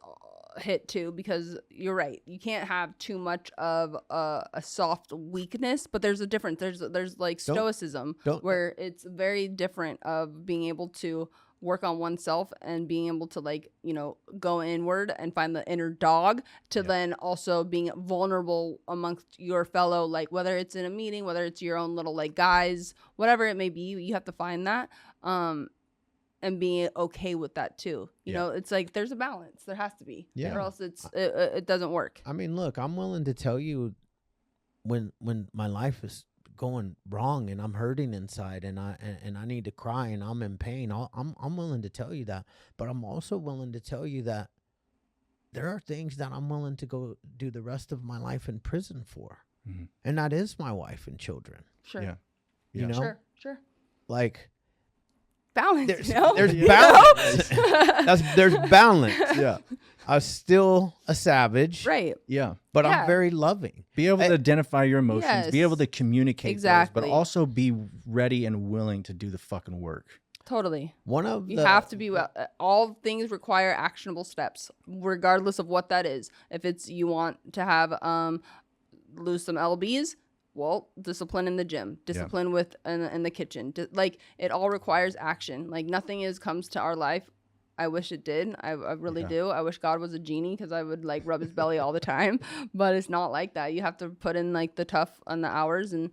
hit too, because you're right. You can't have too much of a soft weakness, but there's a difference. There's like stoicism where it's very different of being able to work on oneself and being able to, like, you know, go inward and find the inner dog to then also being vulnerable amongst your fellow, like whether it's in a meeting, whether it's your own little like guys, whatever it may be, you have to find that and being okay with that too. You know, it's like there's a balance. There has to be, or else it doesn't work. I mean, look, I'm willing to tell you when my life is going wrong and I'm hurting inside and I need to cry and I'm in pain. I'm willing to tell you that, but I'm also willing to tell you that there are things that I'm willing to go do the rest of my life in prison for, and that is my wife and children. Sure. Yeah. You know, Sure. Like Balance. there's, You know? there's balance. There's balance. Yeah. I'm still a savage, Right. Yeah. but Yeah. I'm very loving. Be able to identify your emotions, be Yes. able to communicate those, Exactly. but also be ready and willing to do the fucking work. Totally. One of You have to be all things require actionable steps, regardless of what that is. If it's you want to have lose some lbs, well, discipline in the gym, discipline with in the kitchen. Like it all requires action. Like nothing comes to our life. I wish it did. I really do. I wish God was a genie because I would like rub his belly all the time. But it's not like that. You have to put in like the tough on the hours and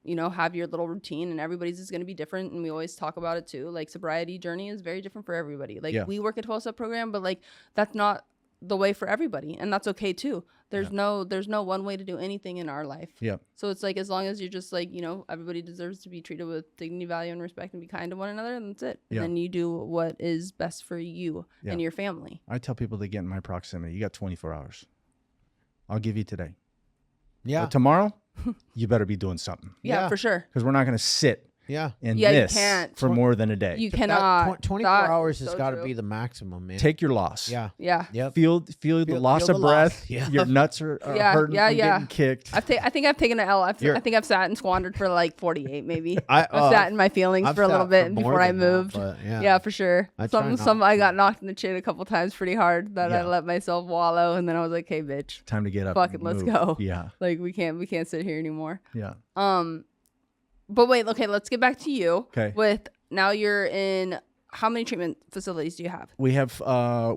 you know, have your little routine, and everybody's is going to be different. And we always talk about it too. Like sobriety journey is very different for everybody. Like we work a 12-step program, but like that's not the way for everybody, and that's okay too. There's no one way to do anything in our life. Yeah. So it's like as long as you're just like, you know, everybody deserves to be treated with dignity, value, and respect, and be kind to one another, and that's it. And then you do what is best for you and your family. I tell people to get in my proximity. You got 24 hours. I'll give you today. Yeah. But tomorrow, you better be doing something. Yeah, for sure. Because we're not going to sit in Yeah, you this can't. for more than a day. You cannot. 24 That hours is has so got to true. be the maximum, man. Take your loss. Yeah. Yeah. Yep. Feel the loss feel of the breath. loss. Yeah. Your nuts are hurting from getting kicked. I think I've taken an L. I think I've sat and squandered for like 48 maybe. I've sat in my feelings I've for a little sat bit for more before I than that, moved. but yeah, for sure. I try I not got knocked in the chin a couple times pretty hard that I Yeah. let myself wallow, and then I was like, "Hey, bitch, Time to get up. fuck it, and let's move. go." Yeah. Like we can't sit here anymore. Yeah. But wait, okay, let's get back to you. Okay. With now you're in how many treatment facilities do you have? We have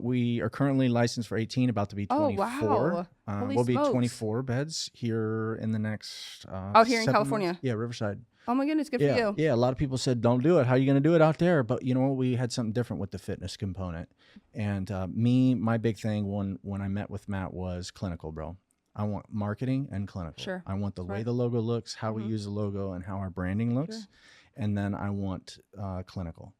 we are currently licensed for 18, about to be 24. wow. Holy We'll be smokes. 24 beds here in the next Out here in 7 California? months. Yeah, Riverside. Oh my goodness, good for you. Yeah, a lot of people said, don't do it. How are you going to do it out there? But you know what? We had something different with the fitness component. And my big thing when I met with Matt was clinical, bro. I want marketing and clinical. Sure. I want the way Right. the logo looks, how we use the logo, and how our branding looks. And then I want clinical.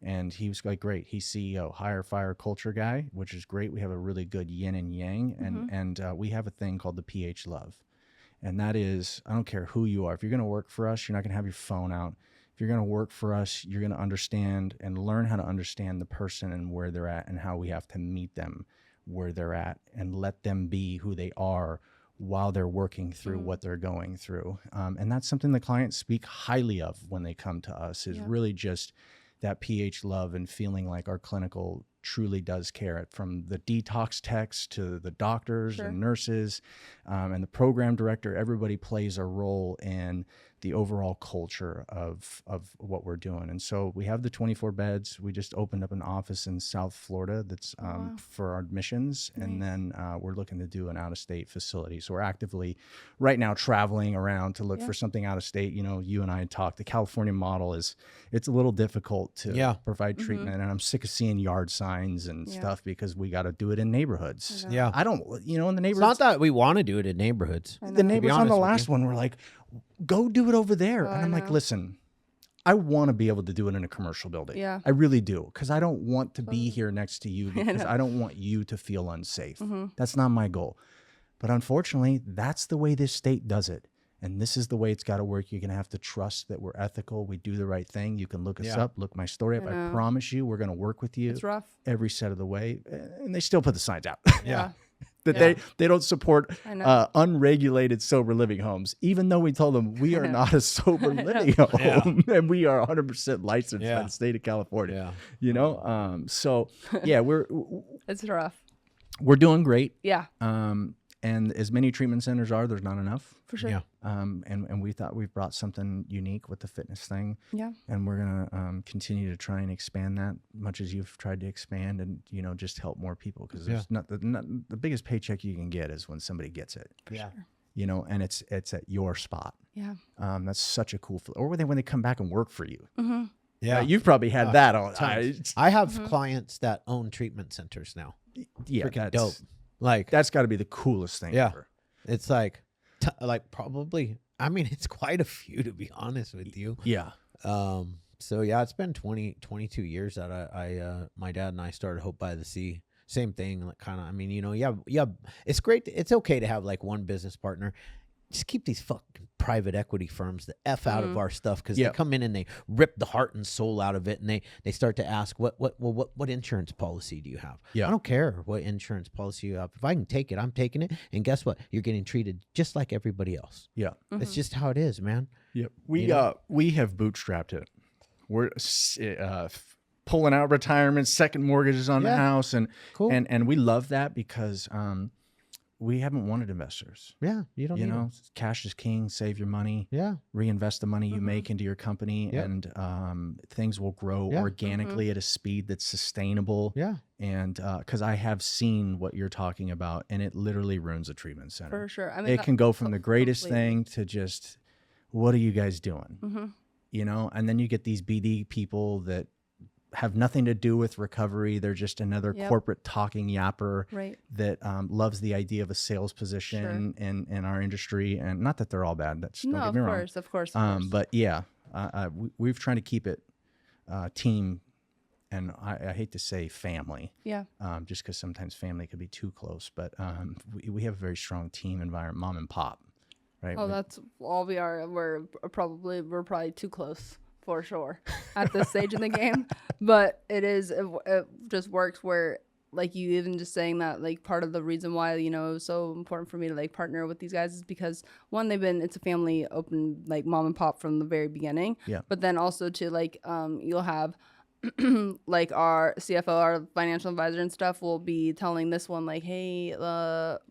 And he was like, great. He's CEO, hire, fire, culture guy, which is great. We have a really good yin and yang. And we have a thing called the PH Love. And that is, I don't care who you are. If you're going to work for us, you're not going to have your phone out. If you're going to work for us, you're going to understand and learn how to understand the person and where they're at and how we have to meet them where they're at and let them be who they are while they're working through what they're going through. And that's something the clients speak highly of when they come to us, is really just that PH love and feeling like our clinical truly does care, from the detox techs to the doctors and nurses and the program director. Everybody plays a role in the overall culture of what we're doing. And so we have the 24 beds. We just opened up an office in South Florida that's for our admissions. Nice. And then we're looking to do an out-of-state facility. So we're actively right now traveling around to look for something out of state. You know, you and I had talked, the California model it's a little difficult to provide treatment. And I'm sick of seeing yard signs and stuff because we got to do it in neighborhoods. Yeah. I don't, in the It's neighborhoods. not that we want to do it in neighborhoods. The neighbors on the honest with last one were like, go do it over there. And I'm like, listen, I want to be able to do it in a commercial building. Yeah. I really do. Because I don't want to be here next to you because I don't want you to feel unsafe. That's not my goal. But unfortunately, that's the way this state does it. and this is the way it's got to work. You're going to have to trust that we're ethical. We do the right thing. You can look us up, look my story up. I promise you, we're going to work with you. It's rough. Every set of the way. And they still put the signs out. Yeah. That they don't support unregulated sober living homes, even though we told them we are not a sober living home and we are 100% licensed by the state of California. You know, so yeah, it's rough. We're doing great. Yeah. And as many treatment centers are, there's not enough. For sure. Yeah. And we thought we've brought something unique with the fitness thing. Yeah. And we're gonna continue to try and expand that much as you've tried to expand, and just help more people, because there's not the biggest paycheck you can get is when somebody gets it. For sure. And it's at your spot. Yeah. That's such a cool or when they come back and work for you. Mm-hmm. Yeah. You've probably had that all the time. I have clients that own treatment centers now. Yeah, freaking dope. Like, that's got to be the coolest thing ever. It's like probably, I mean, it's quite a few, to be honest with you. Yeah. So yeah, it's been 22 years that I my dad and I started Hope by the Sea. Same thing, like kind of, I mean, it's great. It's okay to have like one business partner. Just keep these fucking private equity firms the F out of our stuff, because they come in and they rip the heart and soul out of it, and they start to ask, what insurance policy do you have? Yeah. I don't care what insurance policy you have. If I can take it, I'm taking it. And guess what? You're getting treated just like everybody else. Yeah. It's just how it is, man. Yep. We have bootstrapped it. We're pulling out retirement, second mortgages on the house, and Cool. and we love that because we haven't wanted investors. Yeah, you don't need them. Cash is king. Save your money. Yeah. Reinvest the money you make into your company, and things will grow organically at a speed that's sustainable. Yeah. And because I have seen what you're talking about, and it literally ruins a treatment center. For sure. I mean, it can go from the greatest thing to just, what are you guys doing? And then you get these BD people that have nothing to do with recovery. They're just another corporate talking yapper that loves the idea of a sales position in our industry. And not that they're all bad. That's don't get me wrong. Of course. But yeah, we've tried to keep it team, and I hate to say family. Yeah. Just because sometimes family could be too close. But we have a very strong team environment, mom and pop. Right. Oh, that's all we are. We're probably too close. For sure at this stage in the game, but it just works where, like, you even just saying that, like, part of the reason why it was so important for me to like partner with these guys is because, one, it's a family open, like, mom and pop from the very beginning, but then also to like you'll have like our CFO, our financial advisor and stuff, will be telling this one like, hey,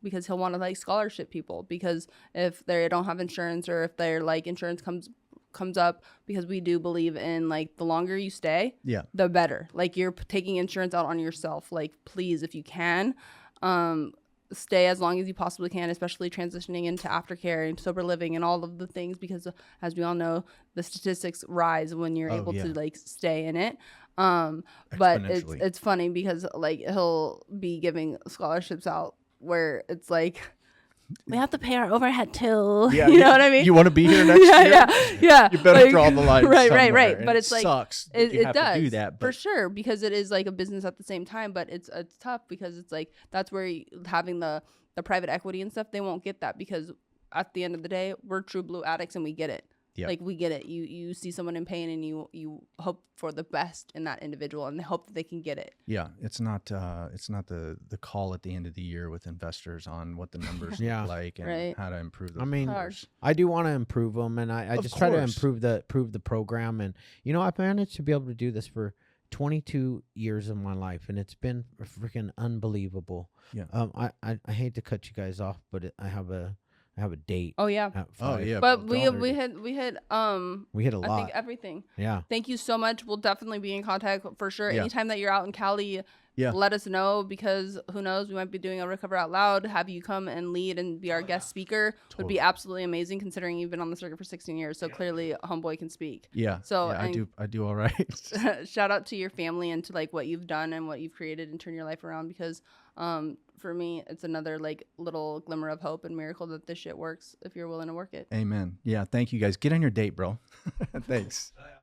because he'll want to like scholarship people, because if they don't have insurance, or if their like insurance comes up, because we do believe in like the longer you stay, the better. Like, you're taking insurance out on yourself. Like, please, if you can, stay as long as you possibly can, especially transitioning into aftercare and sober living and all of the things, because as we all know, the statistics rise when you're able to like stay in it. But it's funny because like he'll be giving scholarships out where it's like, we have to pay our overhead too. Yeah, you know what I mean? You want to be here next year? Yeah. You better like, draw the line right. But it's it like, sucks. It have does to do that, but for sure, because it is like a business at the same time. But it's tough because it's like that's where having the private equity and stuff, they won't get that, because at the end of the day, we're true blue addicts and we get it. Like, we get it. You see someone in pain and you hope for the best in that individual and hope that they can get it. Yeah, it's not the call at the end of the year with investors on what the numbers look like and how to improve those. I mean, numbers. I do want to improve them, and I just try to improve the program. And I've managed to be able to do this for 22 years of my life, and it's been freaking unbelievable. Yeah. I hate to cut you guys off, but I have a date. Oh yeah. But we hit a lot. I think everything. Yeah. Thank you so much. We'll definitely be in contact for sure. Anytime that you're out in Cali, let us know, because who knows, we might be doing a Recover Out Loud. Have you come and lead and be our guest speaker would be absolutely amazing, considering you've been on the circuit for 16 years. So clearly homeboy can speak. Yeah. So I do all right. Shout out to your family and to like what you've done and what you've created and turn your life around, because for me, it's another like little glimmer of hope and miracle that this shit works if you're willing to work it. Amen. Yeah. Thank you guys. Get on your date, bro. Thanks.